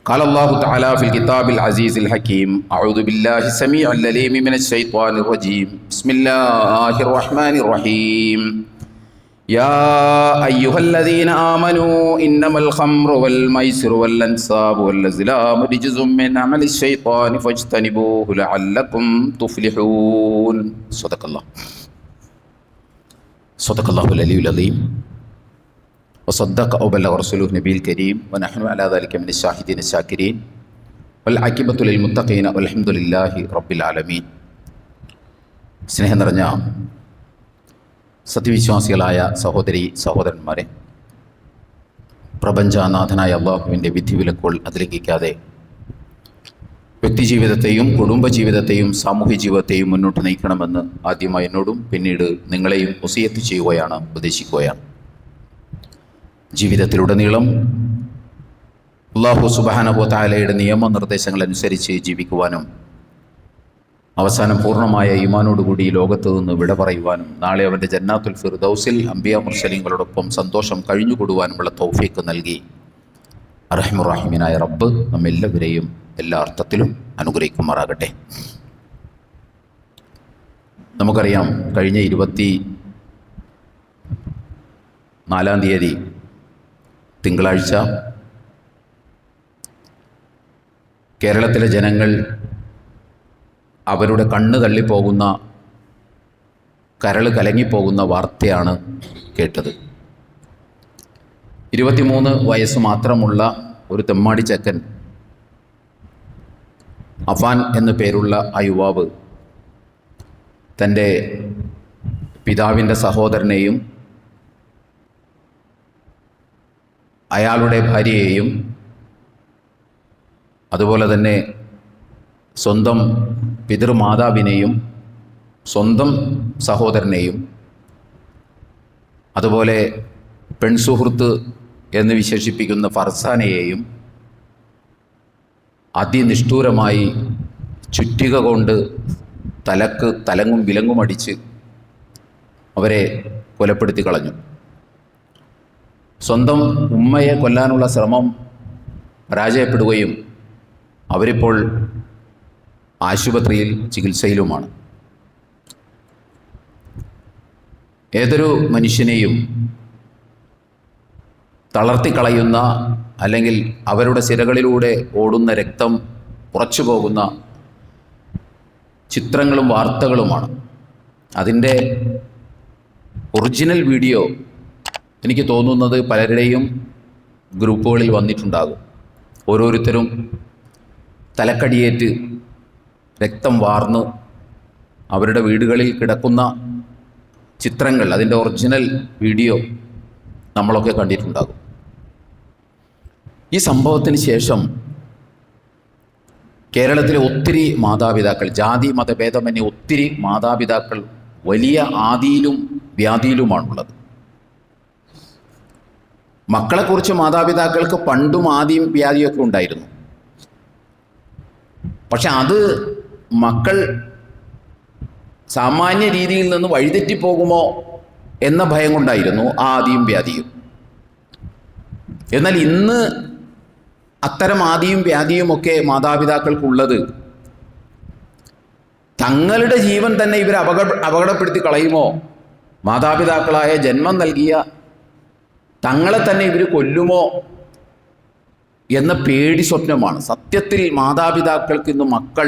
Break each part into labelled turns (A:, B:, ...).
A: قال الله تعالى في الكتاب العزيز الحكيم أعوذ بالله السميع العليم من الشيطان الرجيم بسم الله الرحمن الرحيم يا أيها الذين آمنوا إنما الخمر والميسر والأنصاب والأزلام رجز من عمل الشيطان فاجتنبوه لعلكم تفلحون صدق الله العلي العظيم وصدق أو بلغ رسوله النبي الكريم ونحن على ذلك من الشاهدين الشاكرين والعاقبة للمتقين والحمد لله رب العالمين. സ്നേഹം നിറഞ്ഞ സത്യവിശ്വാസികളായ സഹോദരി സഹോദരന്മാരെ, പ്രപഞ്ചനാഥനായ അള്ളാഹുവിൻ്റെ വിധിവിലക്കുകൾ അതിലംഘിക്കാതെ വ്യക്തിജീവിതത്തെയും കുടുംബജീവിതത്തെയും സാമൂഹ്യ ജീവിതത്തെയും മുന്നോട്ട് നയിക്കണമെന്ന് ആദ്യമായി എന്നോടും പിന്നീട് നിങ്ങളെയും വസിയത്ത് ചെയ്യുകയാണ്, ഉപദേശിക്കുകയാണ്. ജീവിതത്തിലുടനീളം അല്ലാഹു സുബ്ഹാനഹു വ തആലയുടെ നിയമനിർദ്ദേശങ്ങൾ അനുസരിച്ച് ജീവിക്കുവാനും അവസാനം പൂർണ്ണമായ ഈമാനോടുകൂടി ഈ ലോകത്ത് നിന്ന് വിട പറയുവാനും നാളെ അവൻ്റെ ജന്നാത്തുൽ ഫിർദൗസിൽ അംബിയ മുർസലീങ്ങളോടൊപ്പം സന്തോഷം കഴിഞ്ഞുകൂടുവാനുമുള്ള തൗഫീഖ് നൽകി അർഹമുർ റഹീമീനായ റബ്ബ് നമ്മെല്ലാവരെയും എല്ലാ അർത്ഥത്തിലും അനുഗ്രഹിക്കുമാറാകട്ടെ. നമുക്കറിയാം, കഴിഞ്ഞ 24-ാം തീയതി തിങ്കളാഴ്ച കേരളത്തിലെ ജനങ്ങൾ അവരുടെ കണ്ണ് തള്ളിപ്പോകുന്ന, കരൾ കലങ്ങിപ്പോകുന്ന വാർത്തയാണ് കേട്ടത്. 23 വയസ്സ് മാത്രമുള്ള ഒരു തെമ്മാടി ചെക്കൻ, അഫാൻ എന്നു പേരുള്ള ആ യുവാവ് തൻ്റെ പിതാവിൻ്റെ സഹോദരനെയും അയാളുടെ ഭാര്യയെയും അതുപോലെ തന്നെ സ്വന്തം പിതൃമാതാവിനെയും സ്വന്തം സഹോദരനെയും അതുപോലെ പെൺസുഹൃത്ത് എന്ന് വിശേഷിപ്പിക്കുന്ന ഫർസാനെയെയും അതിനിഷ്ഠൂരമായി ചുറ്റിക കൊണ്ട് തലങ്ങും വിലങ്ങും അടിച്ച് അവരെ കൊലപ്പെടുത്തി കളഞ്ഞു. സ്വന്തം ഉമ്മയെ കൊല്ലാനുള്ള ശ്രമം പരാജയപ്പെടുകയും അവരിപ്പോൾ ആശുപത്രിയിൽ ചികിത്സയിലുമാണ്. ഏതൊരു മനുഷ്യനെയും തളർത്തിക്കളയുന്ന, അല്ലെങ്കിൽ അവരുടെ സിരകളിലൂടെ ഓടുന്ന രക്തം ഉറച്ചു പോകുന്ന ചിത്രങ്ങളും വാർത്തകളുമാണ്. അതിൻ്റെ ഒറിജിനൽ വീഡിയോ എനിക്ക് തോന്നുന്നത് പലരുടെയും ഗ്രൂപ്പുകളിൽ വന്നിട്ടുണ്ടാകും. ഓരോരുത്തരും തലക്കടിയേറ്റ് രക്തം വാർന്ന് അവരുടെ വീടുകളിൽ കിടക്കുന്ന ചിത്രങ്ങൾ, അതിൻ്റെ ഒറിജിനൽ വീഡിയോ നമ്മളൊക്കെ കണ്ടിട്ടുണ്ടാകും. ഈ സംഭവത്തിന് ശേഷം കേരളത്തിലെ ഒത്തിരി മാതാപിതാക്കൾ, ജാതി മതഭേദമന്യേ ഒത്തിരി മാതാപിതാക്കൾ വലിയ ആദിയിലും വ്യാധിയിലുമാണുള്ളത്. മക്കളെക്കുറിച്ച് മാതാപിതാക്കൾക്ക് പണ്ടും ആദിയും വ്യാധിയൊക്കെ ഉണ്ടായിരുന്നു. പക്ഷെ അത് മക്കൾ സാമാന്യ രീതിയിൽ നിന്ന് വഴിതെറ്റിപ്പോകുമോ എന്ന ഭയം കൊണ്ടായിരുന്നു ആദിയും വ്യാധിയും. എന്നാൽ ഇന്ന് അത്തരം ആദിയും വ്യാധിയുമൊക്കെ മാതാപിതാക്കൾക്കുള്ളത് തങ്ങളുടെ ജീവൻ തന്നെ ഇവർ അപകടപ്പെടുത്തി കളയുമോ, മാതാപിതാക്കളായ ജന്മം നൽകിയ തങ്ങളെ തന്നെ ഇവർ കൊല്ലുമോ എന്ന പേടി സ്വപ്നമാണ്. സത്യത്തിൽ മാതാപിതാക്കൾക്ക് ഇന്ന് മക്കൾ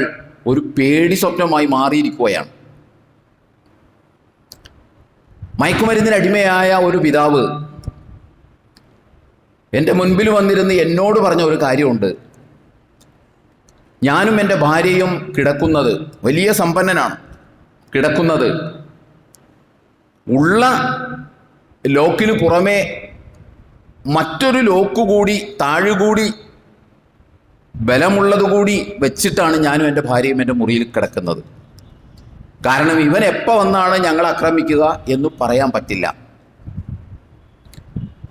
A: ഒരു പേടി സ്വപ്നമായി മാറിയിരിക്കുകയാണ്. മയക്കുമരുന്നിന് അടിമയായ ഒരു പിതാവ് എൻ്റെ മുൻപിൽ വന്നിരുന്ന് എന്നോട് പറഞ്ഞ ഒരു കാര്യമുണ്ട്. ഞാനും എൻ്റെ ഭാര്യയും കിടക്കുന്നത്, വലിയ സമ്പന്നനാണ്, കിടക്കുന്നത് ഉള്ള ലോക്കിന് പുറമേ മറ്റൊരു ലോക്ക് കൂടി താഴുകൂടി ബലമുള്ളതുകൂടി വെച്ചിട്ടാണ് ഞാനും എൻ്റെ ഭാര്യയും എൻ്റെ മുറിയിൽ കിടക്കുന്നത്. കാരണം ഇവൻ എപ്പോൾ വന്നാണ് ഞങ്ങൾ ആക്രമിക്കുക എന്ന് പറയാൻ പറ്റില്ല.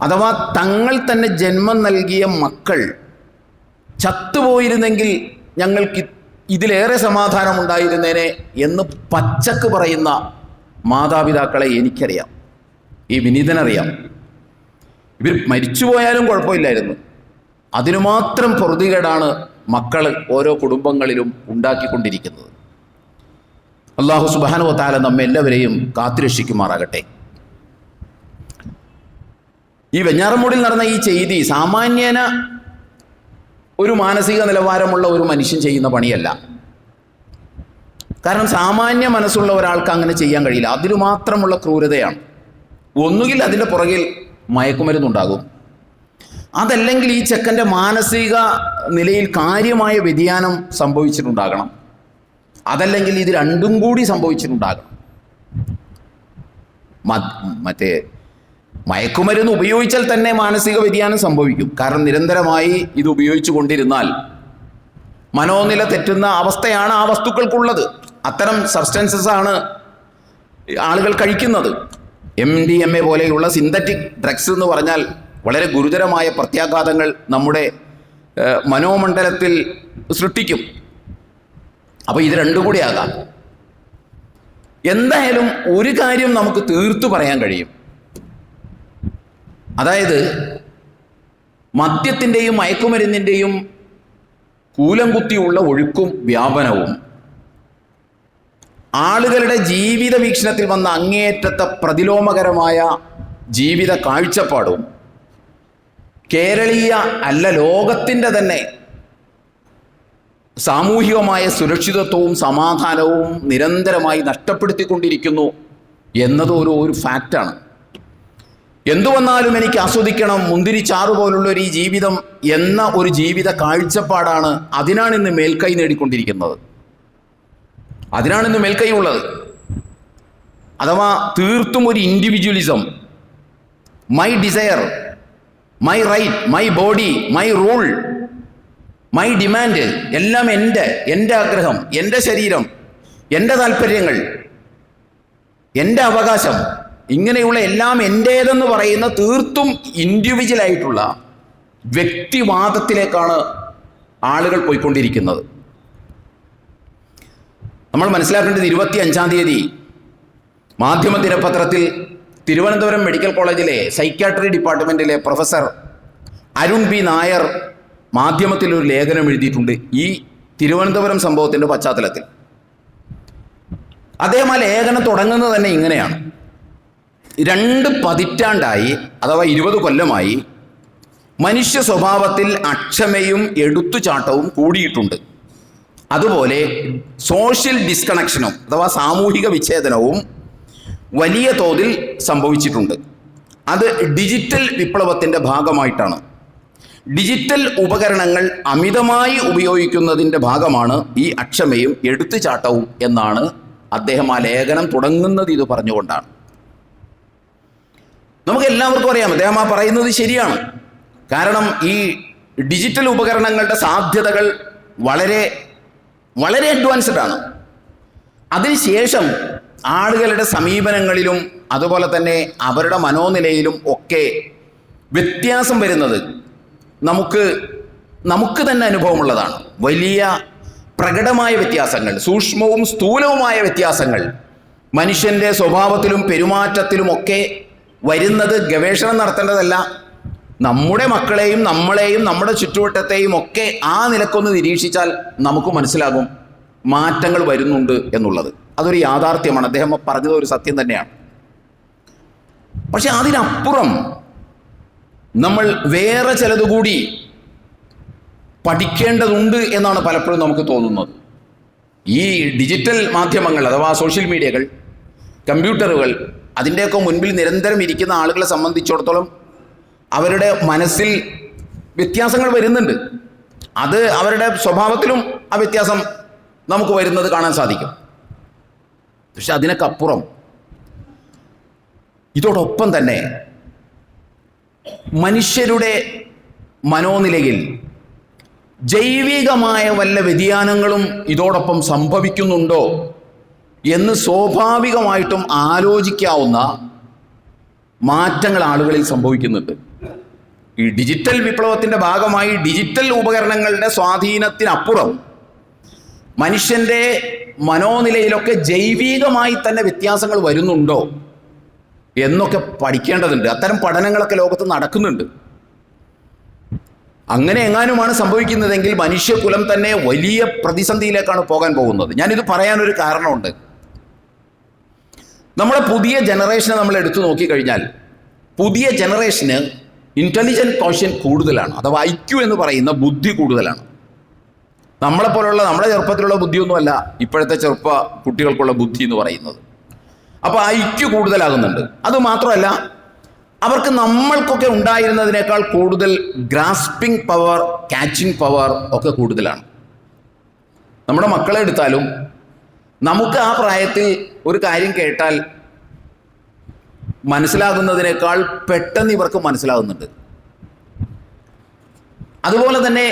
A: അഥവാ തങ്ങൾ തന്നെ ജന്മം നൽകിയ മക്കൾ ചത്തുപോയിരുന്നെങ്കിൽ ഞങ്ങൾക്ക് ഇതിലേറെ സമാധാനമുണ്ടായിരുന്നേനെ എന്ന് പച്ചക്ക് പറയുന്ന മാതാപിതാക്കളെ എനിക്കറിയാം, ഈ വിനീതനറിയാം. ഇവർ മരിച്ചുപോയാലും കുഴപ്പമില്ലായിരുന്നു, അതിനുമാത്രം പൊറുതികേടാണ് മക്കൾ ഓരോ കുടുംബങ്ങളിലും ഉണ്ടാക്കിക്കൊണ്ടിരിക്കുന്നത്. അല്ലാഹു സുബ്ഹാനഹു വ തആല നമ്മെ എല്ലാവരെയും കാത്തുരക്ഷിക്കുമാറാകട്ടെ. ഈ വെഞ്ഞാറമൂടിൽ നടന്ന ഈ ചെയ്തി സാമാന്യേന ഒരു മാനസിക നിലവാരമുള്ള ഒരു മനുഷ്യൻ ചെയ്യുന്ന പണിയല്ല. കാരണം സാമാന്യ മനസ്സുള്ള ഒരാൾക്ക് അങ്ങനെ ചെയ്യാൻ കഴിയില്ല. അതിനു മാത്രമുള്ള ക്രൂരതയാണ്. ഒന്നുകിൽ അതിൻ്റെ പുറകിൽ മയക്കുമരുന്നുണ്ടാകും, അതല്ലെങ്കിൽ ഈ ചെക്കൻ്റെ മാനസിക നിലയിൽ കാര്യമായ വ്യതിയാനം സംഭവിച്ചിട്ടുണ്ടാകണം, അതല്ലെങ്കിൽ ഇത് രണ്ടും കൂടി സംഭവിച്ചിട്ടുണ്ടാകണം. മറ്റേ മയക്കുമരുന്ന് ഉപയോഗിച്ചാൽ തന്നെ മാനസിക വ്യതിയാനം സംഭവിക്കും. കാരണം നിരന്തരമായി ഇത് ഉപയോഗിച്ചു കൊണ്ടിരുന്നാൽ മനോനില തെറ്റുന്ന അവസ്ഥയാണ് ആ വസ്തുക്കൾക്കുള്ളത്. അത്തരം സബ്സ്റ്റൻസസ് ആണ് ആളുകൾ കഴിക്കുന്നത്. MDMA പോലെയുള്ള സിന്തറ്റിക് ഡ്രഗ്സ് എന്ന് പറഞ്ഞാൽ വളരെ ഗുരുതരമായ പ്രത്യാഘാതങ്ങൾ നമ്മുടെ മനോമണ്ഡലത്തിൽ സൃഷ്ടിക്കും. അപ്പോൾ ഇത് രണ്ടും കൂടി ആകാം. എന്തായാലും ഒരു കാര്യം നമുക്ക് തീർത്തു പറയാൻ കഴിയും. അതായത് മദ്യത്തിൻ്റെയും മയക്കുമരുന്നിൻ്റെയും കൂലംകുത്തിയുള്ള ഒഴുക്കും വ്യാപനവും ആളുകളുടെ ജീവിത വീക്ഷണത്തിൽ വന്ന അങ്ങേയറ്റത്തെ പ്രതിലോമകരമായ ജീവിത കാഴ്ചപ്പാടും കേരളീയ അല്ല ലോകത്തിൻ്റെ തന്നെ സാമൂഹികമായ സുരക്ഷിതത്വവും സമാധാനവും നിരന്തരമായി നഷ്ടപ്പെടുത്തിക്കൊണ്ടിരിക്കുന്നു എന്നത് ഒരു ഫാക്റ്റാണ്. എന്തു വന്നാലും എനിക്ക് ആസ്വദിക്കണം, മുന്തിരിച്ചാറ് പോലുള്ള ഒരു ഈ ജീവിതം എന്ന ഒരു ജീവിത കാഴ്ചപ്പാടാണ്. അതിനാണ് ഇന്ന് മേൽക്കൈ നേടിക്കൊണ്ടിരിക്കുന്നത്, അതിനാണ് ഇന്ന് മേൽക്കൈ ഉള്ളത്. അഥവാ തീർത്തും ഒരു individualism, my desire, my right, my body, my rule, my demand, എല്ലാം എൻ്റെ ആഗ്രഹം, എൻ്റെ ശരീരം, എൻ്റെ താല്പര്യങ്ങൾ, എൻ്റെ അവകാശം, ഇങ്ങനെയുള്ള എല്ലാം എൻ്റേതെന്ന് പറയുന്ന തീർത്തും ഇൻഡിവിജ്വലായിട്ടുള്ള വ്യക്തിവാദത്തിലേക്കാണ് ആളുകൾ പോയിക്കൊണ്ടിരിക്കുന്നത്. നമ്മൾ മനസ്സിലാക്കേണ്ടത് 25-ാം തീയതി മാധ്യമ ദിനപത്രത്തിൽ തിരുവനന്തപുരം മെഡിക്കൽ കോളേജിലെ സൈക്യാട്രി ഡിപ്പാർട്ട്മെൻറ്റിലെ പ്രൊഫസർ അരുൺ ബി നായർ മാധ്യമത്തിൽ ഒരു ലേഖനം എഴുതിയിട്ടുണ്ട് ഈ തിരുവനന്തപുരം സംഭവത്തിൻ്റെ പശ്ചാത്തലത്തിൽ. അദ്ദേഹം ആ ലേഖനം തുടങ്ങുന്നത് തന്നെ ഇങ്ങനെയാണ്: 2 പതിറ്റാണ്ടായി അഥവാ 20 കൊല്ലമായി മനുഷ്യ സ്വഭാവത്തിൽ അക്ഷമയും എടുത്തുചാട്ടവും കൂടിയിട്ടുണ്ട്. അതുപോലെ സോഷ്യൽ ഡിസ്കണക്ഷനും അഥവാ സാമൂഹിക വിച്ഛേദനവും വലിയ തോതിൽ സംഭവിച്ചിട്ടുണ്ട്. അത് ഡിജിറ്റൽ വിപ്ലവത്തിൻ്റെ ഭാഗമായിട്ടാണ്. ഡിജിറ്റൽ ഉപകരണങ്ങൾ അമിതമായി ഉപയോഗിക്കുന്നതിൻ്റെ ഭാഗമാണ് ഈ അക്ഷമയും എടുത്തുചാട്ടവും എന്നാണ് അദ്ദേഹം ആ ലേഖനം തുടങ്ങുന്നത്. ഇത് പറഞ്ഞുകൊണ്ടാണ്. നമുക്ക് എല്ലാവർക്കും അറിയാം അദ്ദേഹം ആ പറയുന്നത് ശരിയാണ്. കാരണം ഈ ഡിജിറ്റൽ ഉപകരണങ്ങളുടെ സാധ്യതകൾ വളരെ വളരെ അഡ്വാൻസ്ഡ് ആണ്. അതിനുശേഷം ആളുകളുടെ സമീപനങ്ങളിലും അതുപോലെ തന്നെ അവരുടെ മനോനിലയിലും ഒക്കെ വ്യത്യാസം വരുന്നത് നമുക്ക് തന്നെ അനുഭവമുള്ളതാണ്. വലിയ പ്രകടമായ വ്യത്യാസങ്ങൾ, സൂക്ഷ്മവും സ്ഥൂലവുമായ വ്യത്യാസങ്ങൾ മനുഷ്യൻ്റെ സ്വഭാവത്തിലും പെരുമാറ്റത്തിലുമൊക്കെ വരുന്നത് ഗവേഷണം നടത്തേണ്ടതല്ല. നമ്മുടെ മക്കളെയും നമ്മളെയും നമ്മുടെ ചുറ്റുവട്ടത്തെയും ഒക്കെ ആ നിലക്കൊന്ന് നിരീക്ഷിച്ചാൽ നമുക്ക് മനസ്സിലാകും മാറ്റങ്ങൾ വരുന്നുണ്ട് എന്നുള്ളത്. അതൊരു യാഥാർത്ഥ്യമാണ്. അദ്ദേഹം പറഞ്ഞത് ഒരു സത്യം തന്നെയാണ്. പക്ഷെ അതിനപ്പുറം നമ്മൾ വേറെ ചിലതുകൂടി പഠിക്കേണ്ടതുണ്ട് എന്നാണ് പലപ്പോഴും നമുക്ക് തോന്നുന്നത്. ഈ ഡിജിറ്റൽ മാധ്യമങ്ങൾ അഥവാ സോഷ്യൽ മീഡിയകൾ, കമ്പ്യൂട്ടറുകൾ, അതിൻ്റെയൊക്കെ മുൻപിൽ നിരന്തരം ഇരിക്കുന്ന ആളുകളെ സംബന്ധിച്ചിടത്തോളം അവരുടെ മനസ്സിൽ വ്യത്യാസങ്ങൾ വരുന്നുണ്ട്. അത് അവരുടെ സ്വഭാവത്തിലും ആ വ്യത്യാസം നമുക്ക് വരുന്നത് കാണാൻ സാധിക്കും. പക്ഷെ അതിനൊക്കെ അപ്പുറം ഇതോടൊപ്പം തന്നെ മനുഷ്യരുടെ മനോനിലയിൽ ജൈവികമായ വല്ല വ്യതിയാനങ്ങളും ഇതോടൊപ്പം സംഭവിക്കുന്നുണ്ടോ എന്ന് സ്വാഭാവികമായിട്ടും ആലോചിക്കാവുന്ന മാറ്റങ്ങൾ ആളുകളിൽ സംഭവിക്കുന്നുണ്ട്. ഈ ഡിജിറ്റൽ വിപ്ലവത്തിൻ്റെ ഭാഗമായി ഡിജിറ്റൽ ഉപകരണങ്ങളുടെ സ്വാധീനത്തിനപ്പുറം മനുഷ്യൻ്റെ മനോനിലയിലൊക്കെ ജൈവികമായി തന്നെ വ്യത്യാസങ്ങൾ വരുന്നുണ്ടോ എന്നൊക്കെ പഠിക്കേണ്ടതുണ്ട്. അത്തരം പഠനങ്ങളൊക്കെ ലോകത്ത് നടക്കുന്നുണ്ട്. അങ്ങനെ എങ്ങാനുമാണ് സംഭവിക്കുന്നതെങ്കിൽ മനുഷ്യകുലം തന്നെ വലിയ പ്രതിസന്ധിയിലേക്കാണ് പോകാൻ പോകുന്നത്. ഞാനിത് പറയാനൊരു കാരണമുണ്ട്. നമ്മുടെ പുതിയ ജനറേഷനെ നമ്മൾ എടുത്തു നോക്കിക്കഴിഞ്ഞാൽ പുതിയ ജനറേഷന് ഇൻ്റലിജൻറ്റ് ക്വോഷ്യൻ കൂടുതലാണ്, അഥവാ IQ എന്ന് പറയുന്ന ബുദ്ധി കൂടുതലാണ്. നമ്മളെപ്പോലുള്ള നമ്മുടെ ചെറുപ്പത്തിലുള്ള ബുദ്ധിയൊന്നുമല്ല ഇപ്പോഴത്തെ ചെറുപ്പ കുട്ടികൾക്കുള്ള ബുദ്ധി എന്ന് പറയുന്നത്. അപ്പോൾ IQ കൂടുതലാകുന്നുണ്ട്. അതുമാത്രമല്ല, അവർക്ക് നമ്മൾക്കൊക്കെ ഉണ്ടായിരുന്നതിനേക്കാൾ കൂടുതൽ ഗ്രാസ്പിംഗ് പവർ, ക്യാച്ചിങ് പവർ ഒക്കെ കൂടുതലാണ്. നമ്മുടെ മക്കളെ എടുത്താലും നമുക്ക് ആ പ്രായത്തിൽ ഒരു കാര്യം കേട്ടാൽ മനസ്സിലാകുന്നതിനേക്കാൾ പെട്ടെന്ന് ഇവർക്ക് മനസ്സിലാകുന്നുണ്ട്. അതുപോലെ തന്നെ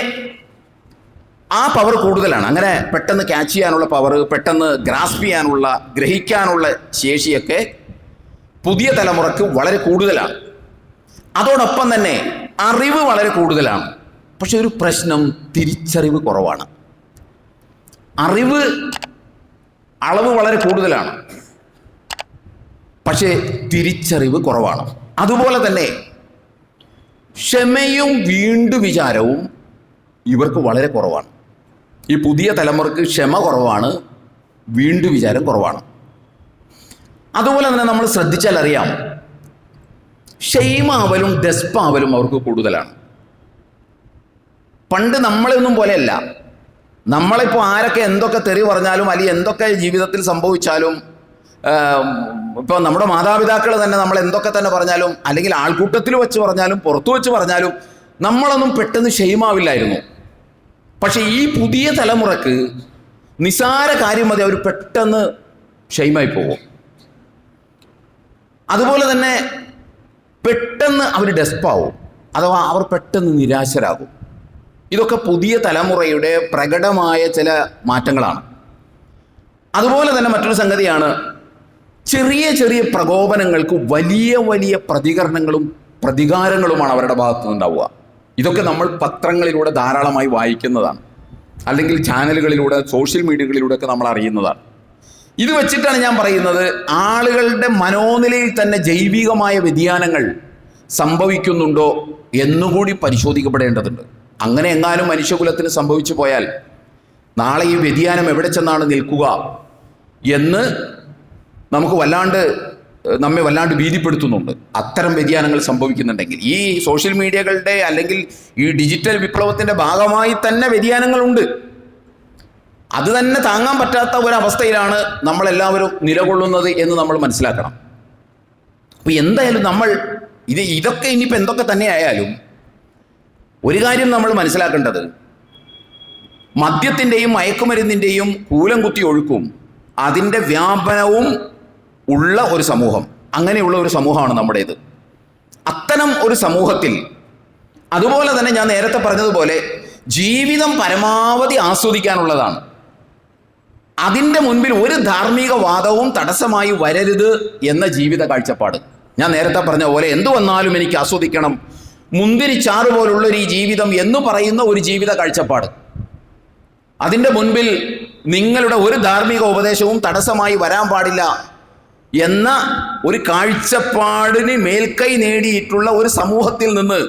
A: ആ പവർ കൂടുതലാണ്. അങ്ങനെ പെട്ടെന്ന് ക്യാച്ച് ചെയ്യാനുള്ള പവർ, പെട്ടെന്ന് ഗ്രാസ്പ് ചെയ്യാനുള്ള, ഗ്രഹിക്കാനുള്ള ശേഷിയൊക്കെ പുതിയ തലമുറക്ക് വളരെ കൂടുതലാണ്. അതോടൊപ്പം തന്നെ അറിവ് വളരെ കൂടുതലാണ്. പക്ഷെ ഒരു പ്രശ്നം, തിരിച്ചറിവ് കുറവാണ്. അറിവ് അളവ് വളരെ കൂടുതലാണ്, പക്ഷേ തിരിച്ചറിവ് കുറവാണ്. അതുപോലെ തന്നെ ക്ഷമയും വീണ്ടും വിചാരവും ഇവർക്ക് വളരെ കുറവാണ്. ഈ പുതിയ തലമുറക്ക് ക്ഷമ കുറവാണ്, വീണ്ടും വിചാരം കുറവാണ്. അതുപോലെ തന്നെ നമ്മൾ ശ്രദ്ധിച്ചാൽ അറിയാം, ഷെയ്മാവലും ഡെസ്പാവലും അവർക്ക് കൂടുതലാണ്. പണ്ട് നമ്മളെയൊന്നും പോലെയല്ല. നമ്മളിപ്പോൾ ആരൊക്കെ എന്തൊക്കെ തെറി പറഞ്ഞാലും അല്ലെങ്കിൽ എന്തൊക്കെ ജീവിതത്തിൽ സംഭവിച്ചാലും, ഇപ്പോൾ നമ്മുടെ മാതാപിതാക്കൾ തന്നെ നമ്മൾ എന്തൊക്കെ തന്നെ പറഞ്ഞാലും, അല്ലെങ്കിൽ ആൾക്കൂട്ടത്തിൽ വെച്ച് പറഞ്ഞാലും പുറത്തു വെച്ച് പറഞ്ഞാലും നമ്മളൊന്നും പെട്ടെന്ന് ഷെയ്മാവില്ലായിരുന്നു. പക്ഷെ ഈ പുതിയ തലമുറക്ക് നിസാര കാര്യം മതി അവർ പെട്ടെന്ന് ഷെയ്മായി പോകും. അതുപോലെ തന്നെ പെട്ടെന്ന് അവർ ഡെസ്പാവും, അഥവാ അവർ പെട്ടെന്ന് നിരാശരാകും. ഇതൊക്കെ പുതിയ തലമുറയുടെ പ്രകടമായ ചില മാറ്റങ്ങളാണ്. അതുപോലെ തന്നെ മറ്റൊരു സംഗതിയാണ്, ചെറിയ ചെറിയ പ്രകോപനങ്ങൾക്ക് വലിയ വലിയ പ്രതികാരങ്ങളുമാണ് അവരുടെ ഭാഗത്തു നിന്നുണ്ടാവുക. ഇതൊക്കെ നമ്മൾ പത്രങ്ങളിലൂടെ ധാരാളമായി വായിക്കുന്നതാണ്, അല്ലെങ്കിൽ ചാനലുകളിലൂടെ, സോഷ്യൽ മീഡിയകളിലൂടെയൊക്കെ നമ്മൾ അറിയുന്നതാണ്. ഇത് വെച്ചിട്ടാണ് ഞാൻ പറയുന്നത്, ആളുകളുടെ മനോനിലയിൽ തന്നെ ജൈവികമായ വ്യതിയാനങ്ങൾ സംഭവിക്കുന്നുണ്ടോ എന്നുകൂടി പരിശോധിക്കപ്പെടേണ്ടതുണ്ട്. അങ്ങനെ എങ്ങാനും മനുഷ്യകുലത്തിന് സംഭവിച്ചു പോയാൽ നാളെ ഈ വ്യതിയാനം എവിടെ ചെന്നാണ് നിൽക്കുക എന്ന് നമ്മെ വല്ലാണ്ട് ഭീതിപ്പെടുത്തുന്നുണ്ട്. അത്തരം വ്യതിയാനങ്ങൾ സംഭവിക്കുന്നുണ്ടെങ്കിൽ ഈ സോഷ്യൽ മീഡിയകളുടെ അല്ലെങ്കിൽ ഈ ഡിജിറ്റൽ വിപ്ലവത്തിൻ്റെ ഭാഗമായി തന്നെ വ്യതിയാനങ്ങളുണ്ട്. അത് തന്നെ താങ്ങാൻ പറ്റാത്ത ഒരവസ്ഥയിലാണ് നമ്മളെല്ലാവരും നിലകൊള്ളുന്നത് എന്ന് നമ്മൾ മനസ്സിലാക്കണം. അപ്പോൾ എന്തായാലും നമ്മൾ ഇതൊക്കെ ഇനിയിപ്പോൾ എന്തൊക്കെ തന്നെ ആയാലും ഒരു കാര്യം നമ്മൾ മനസ്സിലാക്കേണ്ടത്, മദ്യത്തിൻ്റെയും മയക്കുമരുന്നിൻ്റെയും കൂലം കുത്തി ഒഴുക്കും അതിൻ്റെ വ്യാപനവും ഉള്ള ഒരു സമൂഹം, അങ്ങനെയുള്ള ഒരു സമൂഹമാണ് നമ്മുടേത്. അത്തരം ഒരു സമൂഹത്തിൽ അതുപോലെ തന്നെ ഞാൻ നേരത്തെ പറഞ്ഞതുപോലെ ജീവിതം പരമാവധി ആസ്വദിക്കാനുള്ളതാണ്. അതിൻ്റെ മുൻപിൽ ഒരു ധാർമ്മിക വാദവും തടസ്സമായി വരരുത് എന്ന ജീവിത കാഴ്ചപ്പാട്. ഞാൻ നേരത്തെ പറഞ്ഞ പോലെ എന്തു വന്നാലും എനിക്ക് ആസ്വദിക്കണം, മുന്തിരിച്ചാറ് പോലുള്ളൊരു ഈ ജീവിതം എന്ന് പറയുന്ന ഒരു ജീവിത കാഴ്ചപ്പാട്. അതിൻ്റെ മുൻപിൽ നിങ്ങളുടെ ഒരു ധാർമ്മിക ഉപദേശവും തടസ്സമായി വരാൻ പാടില്ല എന്ന ഒരു കാഴ്ചപ്പാടിന് മേൽക്കൈ നേടിയിട്ടുള്ള ഒരു സമൂഹത്തിൽ നിന്ന്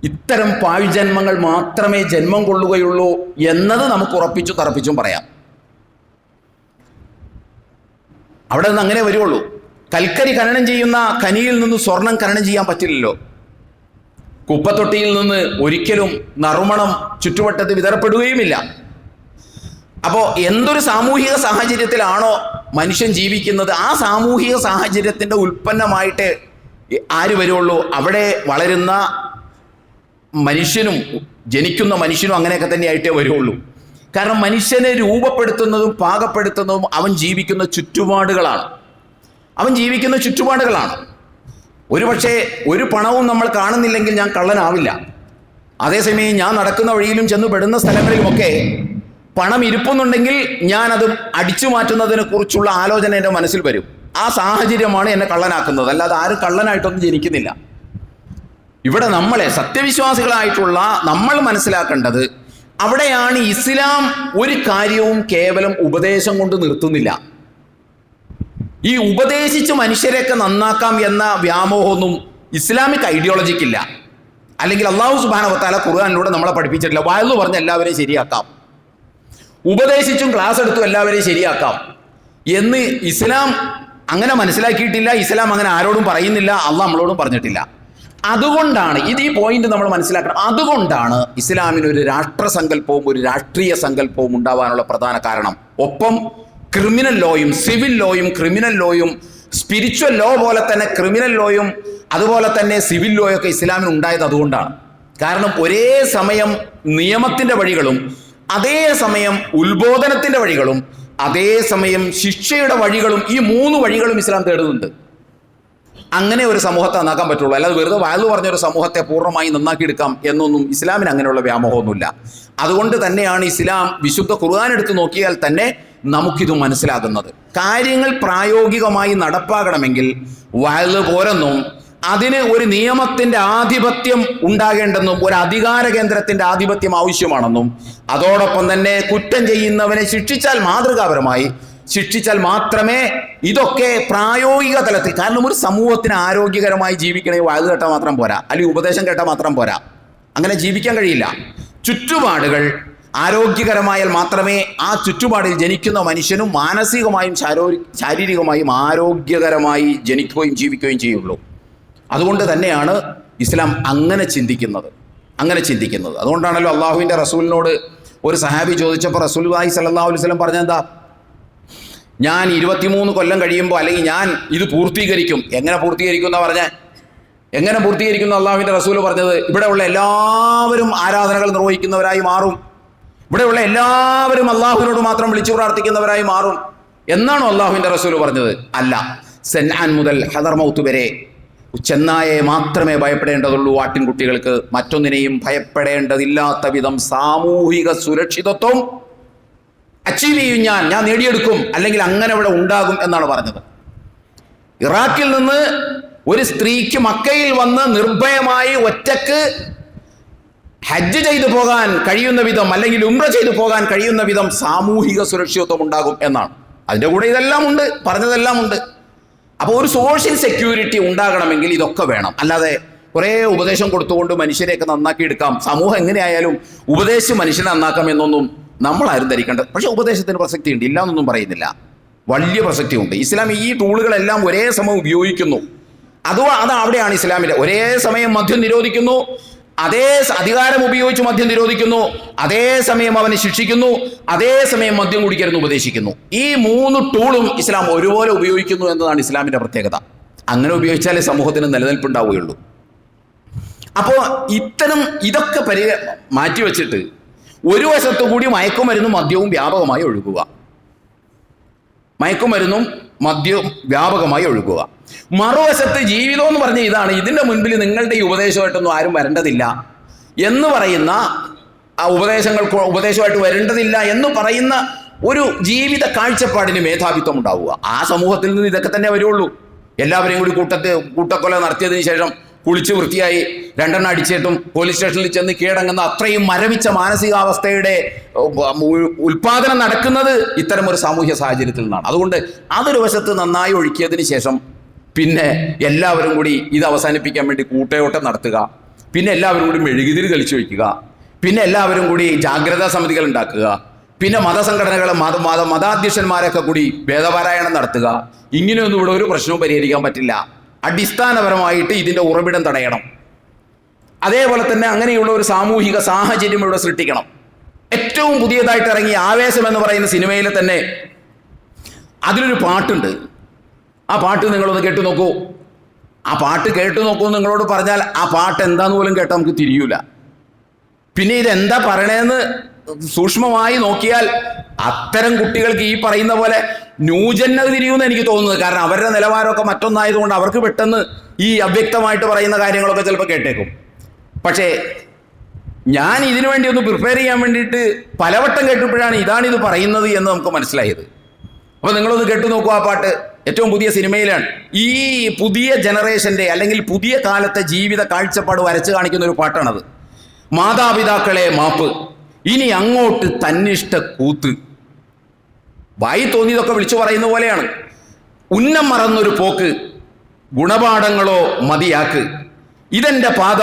A: ഇത്തരം പാഴ്ജന്മങ്ങൾ മാത്രമേ ജന്മം കൊള്ളുകയുള്ളൂ എന്നത് നമുക്ക് ഉറപ്പിച്ചു തറപ്പിച്ചും പറയാം. അവിടെ നിന്ന് അങ്ങനെ വരുള്ളൂ. കൽക്കരി ഖനനം ചെയ്യുന്ന ഖനിയിൽ നിന്ന് സ്വർണം ഖനനം ചെയ്യാൻ പറ്റില്ലല്ലോ. കുപ്പത്തൊട്ടിയിൽ നിന്ന് ഒരിക്കലും നറുമണം ചുറ്റുവട്ടത്ത് വിതരപ്പെടുകയുമില്ല. അപ്പോൾ എന്തൊരു സാമൂഹിക സാഹചര്യത്തിലാണോ മനുഷ്യൻ ജീവിക്കുന്നത്, ആ സാമൂഹിക സാഹചര്യത്തിൻ്റെ ഉൽപ്പന്നമായിട്ട് ആര് വരുള്ളൂ? അവിടെ വളരുന്ന മനുഷ്യനും ജനിക്കുന്ന മനുഷ്യനും അങ്ങനെയൊക്കെ തന്നെയായിട്ടേ വരുള്ളൂ. കാരണം മനുഷ്യനെ രൂപപ്പെടുത്തുന്നതും പാകപ്പെടുത്തുന്നതും അവൻ ജീവിക്കുന്ന ചുറ്റുപാടുകളാണ്. ഒരുപക്ഷെ ഒരു പണവും നമ്മൾ കാണുന്നില്ലെങ്കിൽ ഞാൻ കള്ളനാവില്ല. അതേസമയം ഞാൻ നടക്കുന്ന വഴിയിലും ചെന്ന് പെടുന്ന സ്ഥലങ്ങളിലുമൊക്കെ പണം ഇരിപ്പുന്നുണ്ടെങ്കിൽ ഞാനത് അടിച്ചു മാറ്റുന്നതിനെ കുറിച്ചുള്ള ആലോചന എൻ്റെ മനസ്സിൽ വരും. ആ സാഹചര്യമാണ് എന്നെ കള്ളനാക്കുന്നത്, അല്ലാതെ ആരും കള്ളനായിട്ടൊന്നും ജനിക്കുന്നില്ല. ഇവിടെ നമ്മളെ സത്യവിശ്വാസികളായിട്ടുള്ള നമ്മൾ മനസ്സിലാക്കേണ്ടത്, അവിടെയാണ് ഇസ്ലാം ഒരു കാര്യവും കേവലം ഉപദേശം കൊണ്ട് നിർത്തുന്നില്ല. ഈ ഉപദേശിച്ച് മനുഷ്യരെയൊക്കെ നന്നാക്കാം എന്ന വ്യാമോഹമൊന്നും ഇസ്ലാമിക് ഐഡിയോളജിക്കില്ല. അല്ലെങ്കിൽ അള്ളാഹു സുബ്ഹാനഹു വ തആല ഖുർആനിലൂടെ നമ്മളെ പഠിപ്പിച്ചിട്ടില്ല. വഅദ് പറഞ്ഞ് എല്ലാവരെയും ശരിയാക്കാം, ഉപദേശിച്ചും ക്ലാസ് എടുത്തും എല്ലാവരെയും ശരിയാക്കാം എന്ന് ഇസ്ലാം അങ്ങനെ മനസ്സിലാക്കിയിട്ടില്ല. ഇസ്ലാം അങ്ങനെ ആരോടും പറയുന്നില്ല, അള്ളാഹ് നമ്മളോടും പറഞ്ഞിട്ടില്ല. അതുകൊണ്ടാണ് ഈ പോയിന്റ് നമ്മൾ മനസ്സിലാക്കണം. അതുകൊണ്ടാണ് ഇസ്ലാമിന് ഒരു രാഷ്ട്രസങ്കല്പവും ഒരു രാഷ്ട്രീയ സങ്കല്പവും ഉണ്ടാവാനുള്ള പ്രധാന കാരണം. ഒപ്പം ക്രിമിനൽ ലോയും സിവിൽ ലോയും ക്രിമിനൽ ലോയും സ്പിരിച്വൽ ലോ പോലെ തന്നെ ക്രിമിനൽ ലോയും അതുപോലെ തന്നെ സിവിൽ ലോയൊക്കെ ഇസ്ലാമിന് ഉണ്ടായത് അതുകൊണ്ടാണ്. കാരണം ഒരേ സമയം നിയമത്തിൻ്റെ വഴികളും അതേ സമയം ഉത്ബോധനത്തിൻ്റെ വഴികളും അതേ സമയം ശിക്ഷയുടെ വഴികളും, ഈ 3 വഴികളും ഇസ്ലാം തേടുന്നുണ്ട്. അങ്ങനെ ഒരു സമൂഹത്തെ നന്നാക്കാൻ പറ്റുള്ളൂ. അല്ലാതെ വെറുതെ വഅദ് പറഞ്ഞൊരു സമൂഹത്തെ പൂർണ്ണമായി നന്നാക്കിയെടുക്കാം എന്നൊന്നും ഇസ്ലാമിന് അങ്ങനെയുള്ള വ്യാമോഹമൊന്നുമില്ല. അതുകൊണ്ട് തന്നെയാണ് ഇസ്ലാം വിശുദ്ധ ഖുർആൻ എടുത്ത് നോക്കിയാൽ തന്നെ നമുക്കിത് മനസ്സിലാകുന്നത്. കാര്യങ്ങൾ പ്രായോഗികമായി നടപ്പാകണമെങ്കിൽ വഅദ് പോരെന്നും അതിന് ഒരു നിയമത്തിൻ്റെ ആധിപത്യം ഉണ്ടാകേണ്ടെന്നും ഒരു അധികാര കേന്ദ്രത്തിൻ്റെ ആധിപത്യം ആവശ്യമാണെന്നും അതോടൊപ്പം തന്നെ കുറ്റം ചെയ്യുന്നവനെ ശിക്ഷിച്ചാൽ മാതൃകാപരമായി ശിക്ഷിച്ചാൽ മാത്രമേ ഇതൊക്കെ പ്രായോഗിക തലത്തിൽ, കാരണം ഒരു സമൂഹത്തിന് ആരോഗ്യകരമായി ജീവിക്കണമെങ്കിൽ വഅദ് കേട്ടാൽ മാത്രം പോരാ, അല്ലെങ്കിൽ ഉപദേശം കേട്ടാൽ മാത്രം പോരാ, അങ്ങനെ ജീവിക്കാൻ കഴിയില്ല. ചുറ്റുപാടുകൾ ആരോഗ്യകരമായാൽ മാത്രമേ ആ ചുറ്റുപാടിൽ ജനിക്കുന്ന മനുഷ്യനും മാനസികമായും ശാരീരികമായും ആരോഗ്യകരമായി ജനിക്കുകയും ജീവിക്കുകയും ചെയ്യുള്ളൂ. അതുകൊണ്ട് തന്നെയാണ് ഇസ്ലാം അങ്ങനെ ചിന്തിക്കുന്നത്. അതുകൊണ്ടാണല്ലോ അള്ളാഹുവിൻ്റെ റസൂലിനോട് ഒരു സഹാബി ചോദിച്ചപ്പോൾ റസൂലുള്ളാഹി സ്വല്ലല്ലാഹു അലൈഹി വസല്ലം പറഞ്ഞെന്താ, ഞാൻ 23 കൊല്ലം കഴിയുമ്പോൾ അല്ലെങ്കിൽ ഞാൻ ഇത് പൂർത്തീകരിക്കും. എങ്ങനെ പൂർത്തീകരിക്കും എന്നാ പറഞ്ഞേ? എങ്ങനെ പൂർത്തീകരിക്കുന്നു അള്ളാഹുവിൻ്റെ റസൂൽ പറഞ്ഞത്? ഇവിടെയുള്ള എല്ലാവരും ആരാധനകൾ നിർവഹിക്കുന്നവരായി മാറും, ഇവിടെയുള്ള എല്ലാവരും അള്ളാഹുവിനോട് മാത്രം വിളിച്ചു പ്രാർത്ഥിക്കുന്നവരായി മാറും എന്നാണോ അള്ളാഹുവിൻ്റെ റസൂൽ പറഞ്ഞത്? അല്ല. സെൻആൻ മുതൽ ഹദർമൗത്ത് വരെ ചെന്നായെ മാത്രമേ ഭയപ്പെടേണ്ടതുള്ളൂ. ആട്ടിൻകുട്ടികൾക്ക് മറ്റൊന്നിനെയും ഭയപ്പെടേണ്ടതില്ലാത്ത വിധം സാമൂഹിക സുരക്ഷിതത്വം അച്ചീവ് ചെയ്യും, ഞാൻ നേടിയെടുക്കും, അല്ലെങ്കിൽ അങ്ങനെ ഇവിടെ ഉണ്ടാകും എന്നാണ് പറഞ്ഞത്. ഇറാഖിൽ നിന്ന് ഒരു സ്ത്രീക്ക് മക്കയിൽ വന്ന് നിർഭയമായി ഒറ്റക്ക് ഹജ്ജ് ചെയ്തു പോകാൻ കഴിയുന്ന വിധം അല്ലെങ്കിൽ ഉംറ ചെയ്തു പോകാൻ കഴിയുന്ന വിധം സാമൂഹിക സുരക്ഷിതത്വം ഉണ്ടാകും എന്നാണ്. അതിൻ്റെ കൂടെ ഇതെല്ലാം ഉണ്ട്, പറഞ്ഞതെല്ലാം ഉണ്ട്. അപ്പോൾ ഒരു സോഷ്യൽ സെക്യൂരിറ്റി ഉണ്ടാകണമെങ്കിൽ ഇതൊക്കെ വേണം. അല്ലാതെ കുറേ ഉപദേശം കൊടുത്തുകൊണ്ട് മനുഷ്യരെയൊക്കെ നന്നാക്കി എടുക്കാം, സമൂഹം എങ്ങനെയായാലും ഉപദേശിച്ച് മനുഷ്യനെ നന്നാക്കാം എന്നൊന്നും നമ്മളാരും ധരിക്കേണ്ടത്. പക്ഷേ ഉപദേശത്തിന് പ്രസക്തിയുണ്ട്, ഇല്ല എന്നൊന്നും പറയുന്നില്ല, വലിയ പ്രസക്തിയുണ്ട്. ഇസ്ലാം ഈ ടൂളുകളെല്ലാം ഒരേ സമയം ഉപയോഗിക്കുന്നു. അത് അവിടെയാണ് ഇസ്ലാമിലെ ഒരേ സമയം മദ്യം നിരോധിക്കുന്നു, അതേ അധികാരം ഉപയോഗിച്ച് മദ്യം നിരോധിക്കുന്നു, അതേ സമയം അവനെ ശിക്ഷിക്കുന്നു, അതേ സമയം മദ്യം കുടിക്കരുതെന്ന് ഉപദേശിക്കുന്നു. ഈ 3 ടൂളും ഇസ്ലാം ഒരുപോലെ ഉപയോഗിക്കുന്നു എന്നതാണ് ഇസ്ലാമിൻ്റെ പ്രത്യേകത. അങ്ങനെ ഉപയോഗിച്ചാലേ സമൂഹത്തിന് നിലനിൽപ്പുണ്ടാവുകയുള്ളൂ. അപ്പോൾ ഇതൊക്കെ മാറ്റിവെച്ചിട്ട് ഒരു വശത്തു കൂടി മയക്കുമരുന്നും മദ്യവും വ്യാപകമായി ഒഴുകുക, മറുവശത്ത് ജീവിതം എന്ന് പറഞ്ഞ ഇതാണ്, ഇതിൻ്റെ മുൻപിൽ നിങ്ങളുടെ ഈ ഉപദേശമായിട്ടൊന്നും ആരും വരേണ്ടതില്ല എന്ന് പറയുന്ന ആ ഉപദേശമായിട്ട് വരേണ്ടതില്ല എന്ന് പറയുന്ന ഒരു ജീവിത കാഴ്ചപ്പാടിന് മേധാവിത്വം ഉണ്ടാവുക. ആ സമൂഹത്തിൽ നിന്ന് ഇതൊക്കെ തന്നെ വരുള്ളൂ. എല്ലാവരെയും കൂടി കൂട്ടക്കൊല നടത്തിയതിന് ശേഷം കുളിച്ച് വൃത്തിയായി 2 എണ്ണം അടിച്ചിട്ടും പോലീസ് സ്റ്റേഷനിൽ ചെന്ന് കീഴടങ്ങുന്ന അത്രയും മരവിച്ച മാനസികാവസ്ഥയുടെ ഉൽപാദനം നടക്കുന്നത് ഇത്തരം ഒരു സാമൂഹ്യ സാഹചര്യത്തിൽ നിന്നാണ്. അതുകൊണ്ട് അതൊരു വശത്ത് നന്നായി ഒഴുക്കിയതിന് ശേഷം പിന്നെ എല്ലാവരും കൂടി ഇത് അവസാനിപ്പിക്കാൻ വേണ്ടി കൂട്ടയോട്ടം നടത്തുക, പിന്നെ എല്ലാവരും കൂടി മെഴുകുതിരി തെളിച്ചു വയ്ക്കുക, പിന്നെ എല്ലാവരും കൂടി ജാഗ്രതാ സമിതികൾ ഉണ്ടാക്കുക, പിന്നെ മതസംഘടനകളെ മതാധ്യക്ഷന്മാരൊക്കെ കൂടി വേദപാരായണം നടത്തുക. ഇങ്ങനെയൊന്നും ഇവിടെ ഒരു പ്രശ്നവും പരിഹരിക്കാൻ പറ്റില്ല. അടിസ്ഥാനപരമായിട്ട് ഇതിൻ്റെ ഉറവിടം തടയണം. അതേപോലെ തന്നെ അങ്ങനെയുള്ള ഒരു സാമൂഹിക സാഹചര്യം ഇവിടെ സൃഷ്ടിക്കണം. ഏറ്റവും പുതിയതായിട്ട് ഇറങ്ങിയ ആവേശം എന്ന് പറയുന്ന സിനിമയിൽ തന്നെ അതിലൊരു പാട്ടുണ്ട്. ആ പാട്ട് നിങ്ങളൊന്ന് കേട്ടു നോക്കൂ. നിങ്ങളോട് പറഞ്ഞാൽ ആ പാട്ട് എന്താന്ന് പോലും കേട്ടാൽ നമുക്ക് തിരിയൂല. പിന്നെ ഇതെന്താ പറയണേന്ന് സൂക്ഷ്മമായി നോക്കിയാൽ അത്തരം കുട്ടികൾക്ക് ഈ പറയുന്ന പോലെ ന്യൂജന്നത് തിരിയുമെന്ന് എനിക്ക് തോന്നുന്നത്. കാരണം അവരുടെ നിലവാരമൊക്കെ മറ്റൊന്നായതുകൊണ്ട് അവർക്ക് പെട്ടെന്ന് ഈ അവ്യക്തമായിട്ട് പറയുന്ന കാര്യങ്ങളൊക്കെ ചിലപ്പോൾ കേട്ടേക്കും. പക്ഷേ ഞാൻ ഇതിനു വേണ്ടി ഒന്ന് പ്രിപ്പയർ ചെയ്യാൻ വേണ്ടിയിട്ട് പലവട്ടം കേട്ടപ്പോഴാണ് ഇതാണിത് പറയുന്നത് എന്ന് നമുക്ക് മനസ്സിലായത്. അപ്പോൾ നിങ്ങളൊന്ന് കേട്ടു നോക്കൂ. ആ പാട്ട് ഏറ്റവും പുതിയ സിനിമയിലാണ്. ഈ പുതിയ ജനറേഷൻ്റെ അല്ലെങ്കിൽ പുതിയ കാലത്തെ ജീവിത കാഴ്ചപ്പാട് വരച്ച് കാണിക്കുന്ന ഒരു പാട്ടാണത്. മാതാപിതാക്കളെ മാപ്പ്, ഇനി അങ്ങോട്ട് തന്നിഷ്ട കൂത്ത്. വായി തോന്നിയതൊക്കെ വിളിച്ചു പറയുന്ന പോലെയാണ്. ഉന്നം മറന്നൊരു പോക്ക്, ഗുണപാഠങ്ങളോ മതിയാക്ക്, ഇതെന്റെ പാത,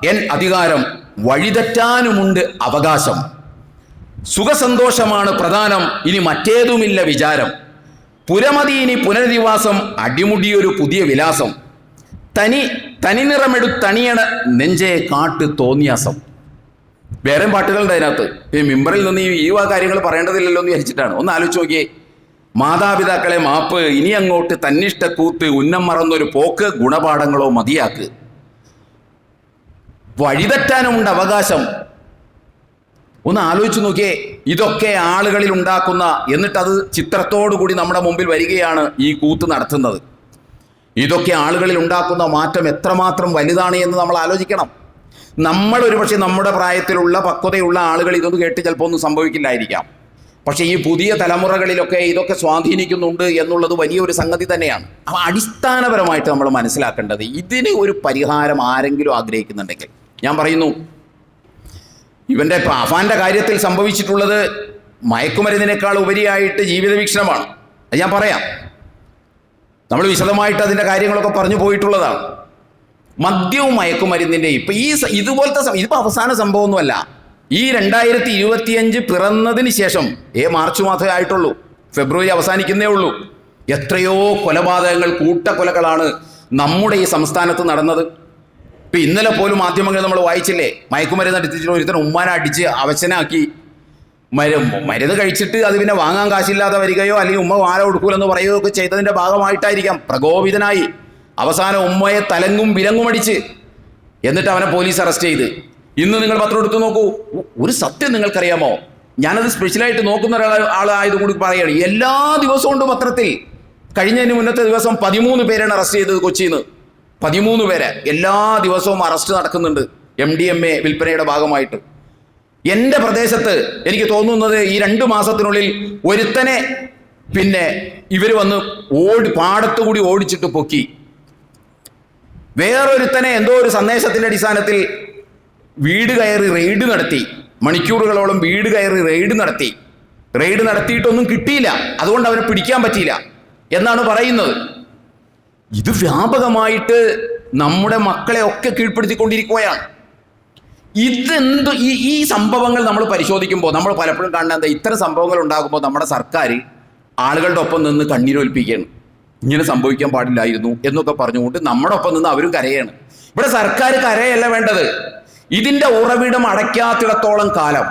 A: എൻ അധികാരം, വഴിതെറ്റാനുമുണ്ട് അവകാശം. സുഖസന്തോഷമാണ് പ്രധാനം, ഇനി മറ്റേതുമില്ല വിചാരം. പുരമതി ഇനി പുനരധിവാസം, അടിമുടിയൊരു പുതിയ വിലാസം. തനിനിറമെടുത്തണിയണ നെഞ്ചെ കാട്ട് തോന്നിയാസം. വേറെ പാട്ടുകളുണ്ട് അതിനകത്ത്. ഈ മിമ്പറിൽ നിന്ന് ഈ കാര്യങ്ങൾ പറയേണ്ടതില്ലല്ലോ എന്ന് വിചാരിച്ചിട്ടാണ്. ഒന്ന് ആലോചിച്ച് നോക്കിയേ. മാതാപിതാക്കളെ മാപ്പ്, ഇനി അങ്ങോട്ട് തന്നിഷ്ടക്കൂത്ത്, ഉന്നം മറന്നൊരു പോക്ക്, ഗുണപാഠങ്ങളോ മതിയാക്ക്. വഴിതെറ്റാനുമുണ്ട് അവകാശം. ഒന്ന് ആലോചിച്ച് നോക്കിയേ. ഇതൊക്കെ ആളുകളിൽ ഉണ്ടാക്കുന്ന, എന്നിട്ടത് ചിത്രത്തോടു കൂടി നമ്മുടെ മുമ്പിൽ വരികയാണ് ഈ കൂത്ത് നടത്തുന്നത്. ഇതൊക്കെ ആളുകളിൽ ഉണ്ടാക്കുന്ന മാറ്റം എത്രമാത്രം വലുതാണ് എന്ന് നമ്മൾ ആലോചിക്കണം. നമ്മൾ ഒരുപക്ഷെ നമ്മുടെ പ്രായത്തിലുള്ള പക്വതയുള്ള ആളുകൾ ഇതൊന്നും കേട്ട് ചിലപ്പോൾ ഒന്നും സംഭവിക്കില്ലായിരിക്കാം. പക്ഷേ ഈ പുതിയ തലമുറകളിലൊക്കെ ഇതൊക്കെ സ്വാധീനിക്കുന്നുണ്ട് എന്നുള്ളത് വലിയൊരു സംഗതി തന്നെയാണ്. അപ്പോൾ അടിസ്ഥാനപരമായിട്ട് നമ്മൾ മനസ്സിലാക്കേണ്ടത്, ഇതിന് ഒരു പരിഹാരം ആരെങ്കിലും ആഗ്രഹിക്കുന്നുണ്ടെങ്കിൽ, ഞാൻ പറയുന്നു, ഇവൻ്റെ അഫാൻ്റെ കാര്യത്തിൽ സംഭവിച്ചിട്ടുള്ളത് മയക്കുമരുന്നിനേക്കാൾ ഉപരിയായിട്ട് ജീവിത വീക്ഷണമാണ്. അത് ഞാൻ പറയാം. നമ്മൾ വിശദമായിട്ട് അതിൻ്റെ കാര്യങ്ങളൊക്കെ പറഞ്ഞു പോയിട്ടുള്ളതാണ്. മദ്യവും മയക്കുമരുന്നിൻ്റെ ഇതുപോലത്തെ ഇതിപ്പോൾ അവസാന സംഭവമൊന്നുമല്ല. ഈ 2025 പിറന്നതിന് ശേഷം മാർച്ച് മാസമേ ആയിട്ടുള്ളൂ, ഫെബ്രുവരി അവസാനിക്കുന്നേ ഉള്ളൂ. എത്രയോ കൊലപാതകങ്ങൾ, കൂട്ടക്കൊലകളാണ് നമ്മുടെ ഈ സംസ്ഥാനത്ത് നടന്നത്. ഇപ്പം ഇന്നലെ പോലും മാധ്യമങ്ങൾ നമ്മൾ വായിച്ചില്ലേ, മയക്കുമരുന്ന് അടിച്ചിട്ട് ഒരുത്തൻ ഉമ്മാനെ അടിച്ച് അവശനാക്കി. മരുന്ന് കഴിച്ചിട്ട് അത് പിന്നെ വാങ്ങാൻ കാശില്ലാതെ വരികയോ അല്ലെങ്കിൽ ഉമ്മ വാല കൊടുക്കൂലെന്ന് പറയുകയോ ഒക്കെ ചെയ്തതിൻ്റെ ഭാഗമായിട്ടായിരിക്കാം പ്രകോപിതനായി അവസാനം ഉമ്മയെ തലങ്ങും വിലങ്ങും അടിച്ച്, എന്നിട്ട് അവനെ പോലീസ് അറസ്റ്റ് ചെയ്ത്. ഇന്ന് നിങ്ങൾ പത്രം എടുത്ത് നോക്കൂ. ഒരു സത്യം നിങ്ങൾക്കറിയാമോ? ഞാനത് സ്പെഷ്യലായിട്ട് നോക്കുന്ന ആളായതുകൂടി പറയുകയാണ്. എല്ലാ ദിവസവും ഉണ്ട് പത്രത്തിൽ. കഴിഞ്ഞതിന് മുന്നത്തെ ദിവസം 13 പേരാണ് അറസ്റ്റ് ചെയ്തത് കൊച്ചിയിൽ നിന്ന്. 13 പേരെ എല്ലാ ദിവസവും അറസ്റ്റ് നടക്കുന്നുണ്ട് MDMA വിൽപ്പനയുടെ ഭാഗമായിട്ട്. എൻ്റെ പ്രദേശത്ത് എനിക്ക് തോന്നുന്നത് ഈ 2 മാസത്തിനുള്ളിൽ ഒരുത്തനെ പിന്നെ ഇവർ വന്ന് പാടത്തുകൂടി ഓടിച്ചിട്ട് പൊക്കി. വേറൊരുത്തനെ എന്തോ ഒരു സന്ദേശത്തിൻ്റെ അടിസ്ഥാനത്തിൽ വീട് കയറി റെയ്ഡ് നടത്തി. മണിക്കൂറുകളോളം വീട് കയറി റെയ്ഡ് നടത്തിയിട്ടൊന്നും കിട്ടിയില്ല. അതുകൊണ്ട് അവനെ പിടിക്കാൻ പറ്റിയില്ല എന്നാണ് പറയുന്നത്. ഇത് വ്യാപകമായിട്ട് നമ്മുടെ മക്കളെ ഒക്കെ കീഴ്പ്പെടുത്തിക്കൊണ്ടിരിക്കുകയാണ്. ഈ സംഭവങ്ങൾ നമ്മൾ പരിശോധിക്കുമ്പോൾ നമ്മൾ പലപ്പോഴും കാണുന്ന എന്താ, ഇത്തരം സംഭവങ്ങൾ ഉണ്ടാകുമ്പോൾ നമ്മുടെ സർക്കാർ ആളുകളുടെ ഒപ്പം നിന്ന് കണ്ണീരൊലിപ്പിക്കുകയാണ്. ഇങ്ങനെ സംഭവിക്കാൻ പാടില്ലായിരുന്നു എന്നൊക്കെ പറഞ്ഞുകൊണ്ട് നമ്മുടെ ഒപ്പം നിന്ന് അവരും കരയാണ്. ഇവിടെ സർക്കാർ കരയല്ല വേണ്ടത്. ഇതിൻ്റെ ഉറവിടം അടയ്ക്കാത്തിടത്തോളം കാലം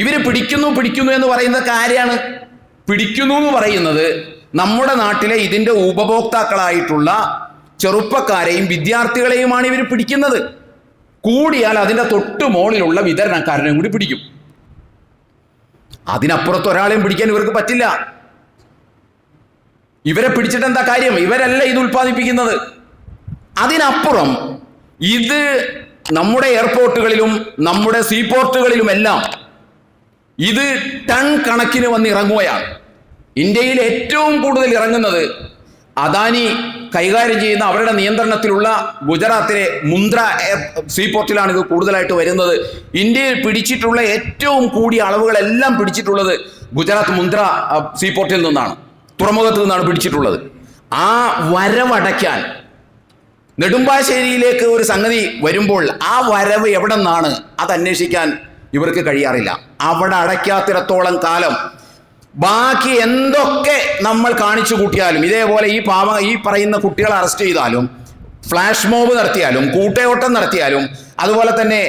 A: ഇവർ പിടിക്കുന്നു എന്ന് പറയുന്ന കാര്യമാണ്. പിടിക്കുന്നു എന്ന് പറയുന്നത് നമ്മുടെ നാട്ടിലെ ഇതിൻ്റെ ഉപഭോക്താക്കളായിട്ടുള്ള ചെറുപ്പക്കാരെയും വിദ്യാർത്ഥികളെയുമാണ് ഇവർ പിടിക്കുന്നത്. കൂടിയാൽ അതിൻ്റെ തൊട്ട് മുകളിലുള്ള വിതരണക്കാരനെയും കൂടി പിടിക്കും. അതിനപ്പുറത്ത് ഒരാളെയും പിടിക്കാൻ ഇവർക്ക് പറ്റില്ല. ഇവരെ പിടിച്ചിട്ട് എന്താ കാര്യം? ഇവരല്ല ഇത് ഉൽപ്പാദിപ്പിക്കുന്നത്. അതിനപ്പുറം ഇത് നമ്മുടെ എയർപോർട്ടുകളിലും നമ്മുടെ സീപോർട്ടുകളിലുമെല്ലാം ഇത് ടൺ കണക്കിന് വന്ന് ഇറങ്ങുകയാണ്. ഇന്ത്യയിൽ ഏറ്റവും കൂടുതൽ ഇറങ്ങുന്നത് അദാനി കൈകാര്യം ചെയ്യുന്ന അവരുടെ നിയന്ത്രണത്തിലുള്ള ഗുജറാത്തിലെ മുന്ദ്ര സീപോർട്ടിലാണ് ഇത് കൂടുതലായിട്ട് വരുന്നത്. ഇന്ത്യയിൽ പിടിച്ചിട്ടുള്ള ഏറ്റവും കൂടിയ അളവുകളെല്ലാം പിടിച്ചിട്ടുള്ളത് ഗുജറാത്ത് മുന്ദ്ര സീപോർട്ടിൽ നിന്നാണ്, തുറമുഖത്ത് നിന്നാണ് പിടിച്ചിട്ടുള്ളത്. ആ വരവടയ്ക്കാൻ നെടുമ്പാശ്ശേരിയിലേക്ക് ഒരു സംഗതി വരുമ്പോൾ ആ വരവ് എവിടെ നിന്നാണ് അത് അന്വേഷിക്കാൻ ഇവർക്ക് കഴിയാറില്ല. അവിടെ അടയ്ക്കാത്തിടത്തോളം കാലം ബാക്കി എന്തൊക്കെ നമ്മൾ കാണിച്ചു കൂട്ടിയാലും, ഇതേപോലെ ഈ പറയുന്ന കുട്ടികളെ അറസ്റ്റ് ചെയ്താലും, ഫ്ലാഷ് മോബ് നടത്തിയാലും, കൂട്ടയോട്ടം നടത്തിയാലും, അതുപോലെ തന്നെ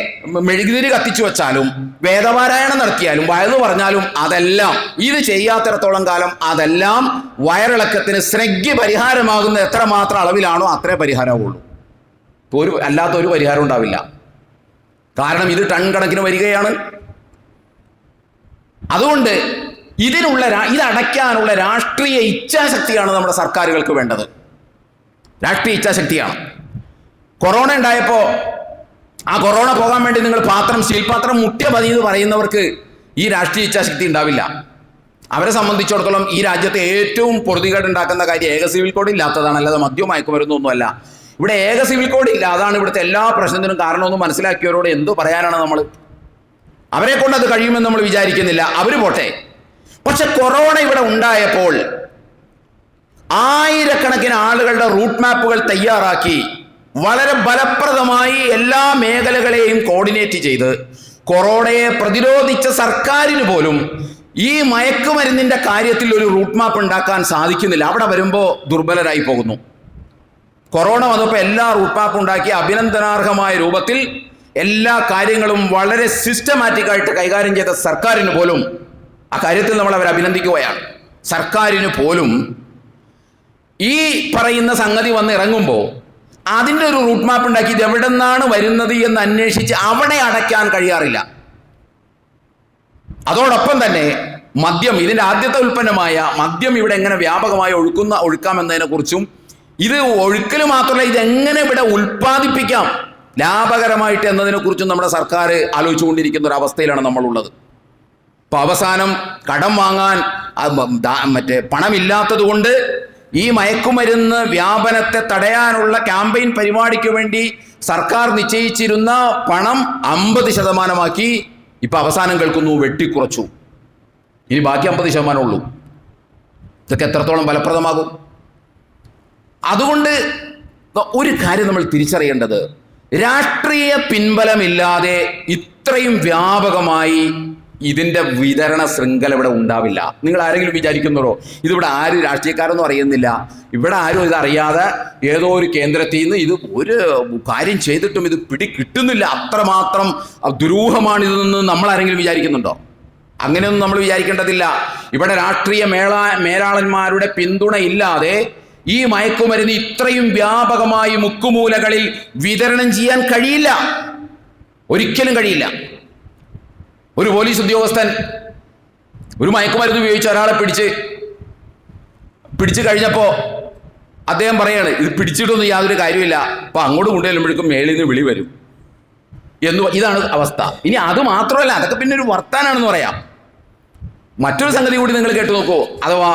A: മെഴുകുതിരി കത്തിച്ചു വെച്ചാലും, വേദപാരായണം നടത്തിയാലും, വയലു പറഞ്ഞാലും, അതെല്ലാം ഇത് ചെയ്യാത്തിടത്തോളം കാലം അതെല്ലാം വയറിളക്കത്തിന് സ്നഗ്ഗി പരിഹാരമാകുന്ന എത്രമാത്രം അളവിലാണോ അത്രേ പരിഹാരമാവുള്ളൂ. അല്ലാത്ത ഒരു പരിഹാരം ഉണ്ടാവില്ല. കാരണം ഇത് ടൺ കണക്കിന് വരികയാണ്. അതുകൊണ്ട് ഇതടയ്ക്കാനുള്ള രാഷ്ട്രീയ ഇച്ഛാശക്തിയാണ് നമ്മുടെ സർക്കാരുകൾക്ക് വേണ്ടത്. രാഷ്ട്രീയ ഇച്ഛാശക്തിയാണ്. കൊറോണ ഉണ്ടായപ്പോൾ ആ കൊറോണ പോകാൻ വേണ്ടി നിങ്ങൾ സ്റ്റീൽ പാത്രം മുട്ടിയ മതി എന്ന് പറയുന്നവർക്ക് ഈ രാഷ്ട്രീയ ഇച്ഛാശക്തി ഉണ്ടാവില്ല. അവരെ സംബന്ധിച്ചിടത്തോളം ഈ രാജ്യത്തെ ഏറ്റവും പൊറുതികേട് ഉണ്ടാക്കുന്ന കാര്യം ഏക സിവിൽ കോഡ് ഇല്ലാത്തതാണ്, അല്ലാതെ മദ്യവും മയക്കുമരുന്നൊന്നുമല്ല. ഇവിടെ ഏക സിവിൽ കോഡ് ഇല്ല. അതാണ് ഇവിടുത്തെ എല്ലാ പ്രശ്നത്തിനും കാരണമെന്ന് മനസ്സിലാക്കിയവരോട് എന്തു പറയാനാണ് നമ്മൾ? അവരെ കൊണ്ട് അത് കഴിയുമെന്ന് നമ്മൾ വിചാരിക്കുന്നില്ല. അവർ പോട്ടെ. പക്ഷെ കൊറോണ ഇവിടെ ഉണ്ടായപ്പോൾ ആയിരക്കണക്കിന് ആളുകളുടെ റൂട്ട് മാപ്പുകൾ തയ്യാറാക്കി വളരെ ഫലപ്രദമായി എല്ലാ മേഖലകളെയും കോർഡിനേറ്റ് ചെയ്ത് കൊറോണയെ പ്രതിരോധിച്ച സർക്കാരിന് പോലും ഈ മയക്കുമരുന്നിന്റെ കാര്യത്തിൽ ഒരു റൂട്ട് മാപ്പ് ഉണ്ടാക്കാൻ സാധിക്കുന്നില്ല. അവിടെ വരുമ്പോൾ ദുർബലരായി പോകുന്നു. കൊറോണ വന്നപ്പോൾ എല്ലാ റൂട്ട് മാപ്പ് ഉണ്ടാക്കി അഭിനന്ദനാർഹമായ രൂപത്തിൽ എല്ലാ കാര്യങ്ങളും വളരെ സിസ്റ്റമാറ്റിക് ആയിട്ട് കൈകാര്യം ചെയ്ത സർക്കാരിന് പോലും ആ കാര്യത്തിൽ നമ്മൾ അവരെ അഭിനന്ദിക്കുകയാണ്. സർക്കാരിന് പോലും ഈ പറയുന്ന സംഗതി വന്ന് ഇറങ്ങുമ്പോൾ അതിൻ്റെ ഒരു റൂട്ട് മാപ്പ് ഉണ്ടാക്കി ഇത് എവിടെ നിന്നാണ് വരുന്നത് എന്ന് അന്വേഷിച്ച് അവിടെ അടയ്ക്കാൻ കഴിയാറില്ല. അതോടൊപ്പം തന്നെ മദ്യം, ഇതിൻ്റെ ആദ്യത്തെ ഉൽപ്പന്നമായ മദ്യം ഇവിടെ എങ്ങനെ വ്യാപകമായി ഒഴുക്കാമെന്നതിനെ കുറിച്ചും ഇത് ഒഴുക്കൽ മാത്രമല്ല ഇതെങ്ങനെ ഇവിടെ ഉൽപ്പാദിപ്പിക്കാം ലാഭകരമായിട്ട് എന്നതിനെ കുറിച്ചും നമ്മുടെ സർക്കാർ ആലോചിച്ചുകൊണ്ടിരിക്കുന്ന ഒരു അവസ്ഥയിലാണ് നമ്മളുള്ളത്. ഇപ്പൊ അവസാനം കടം വാങ്ങാൻ പണമില്ലാത്തത് കൊണ്ട് ഈ മയക്കുമരുന്ന് വ്യാപനത്തെ തടയാനുള്ള ക്യാമ്പയിൻ പരിപാടിക്ക് വേണ്ടി സർക്കാർ നിശ്ചയിച്ചിരുന്ന പണം 50% ഇപ്പൊ അവസാനം കേൾക്കുന്നു വെട്ടിക്കുറച്ചു. ഇനി ബാക്കി 50% ഉള്ളൂ. ഇതൊക്കെ എത്രത്തോളം ഫലപ്രദമാകും? അതുകൊണ്ട് ഒരു കാര്യം നമ്മൾ തിരിച്ചറിയേണ്ടത്, രാഷ്ട്രീയ പിൻബലമില്ലാതെ ഇത്രയും വ്യാപകമായി ഇതിൻ്റെ വിതരണ ശൃംഖല ഇവിടെ ഉണ്ടാവില്ല. നിങ്ങൾ ആരെങ്കിലും വിചാരിക്കുന്നോ ഇതിവിടെ ആരും രാഷ്ട്രീയക്കാരൊന്നും അറിയുന്നില്ല, ഇവിടെ ആരും ഇതറിയാതെ ഏതോ ഒരു കേന്ദ്രത്തിൽ നിന്ന് ഇത് ഒരു കാര്യം ചെയ്തിട്ടും ഇത് കിട്ടുന്നില്ല, അത്രമാത്രം ദുരൂഹമാണിതെന്ന് നമ്മൾ ആരെങ്കിലും വിചാരിക്കുന്നുണ്ടോ? അങ്ങനെയൊന്നും നമ്മൾ വിചാരിക്കേണ്ടതില്ല. ഇവിടെ രാഷ്ട്രീയ മേലാളന്മാരുടെ പിന്തുണ ഇല്ലാതെ ഈ മയക്കുമരുന്ന് ഇത്രയും വ്യാപകമായി മുക്കുമൂലകളിൽ വിതരണം ചെയ്യാൻ കഴിയില്ല, ഒരിക്കലും കഴിയില്ല. ഒരു പോലീസ് ഉദ്യോഗസ്ഥൻ ഒരു മയക്കുമരുന്ന് ഉപയോഗിച്ച് ഒരാളെ പിടിച്ചു കഴിഞ്ഞപ്പോൾ അദ്ദേഹം പറയാണ് ഇത് പിടിച്ചിട്ടൊന്നും യാതൊരു കാര്യമില്ല, അപ്പൊ അങ്ങോട്ട് കൊണ്ടുവരുമ്പോഴേക്കും മേളിൽ നിന്ന് വിളി വരും ഇതാണ് അവസ്ഥ. ഇനി അത് മാത്രമല്ല, അതൊക്കെ പിന്നെ ഒരു വർത്താനാണെന്ന് പറയാം. മറ്റൊരു സംഗതി കൂടി നിങ്ങൾ കേട്ടു നോക്കൂ. അഥവാ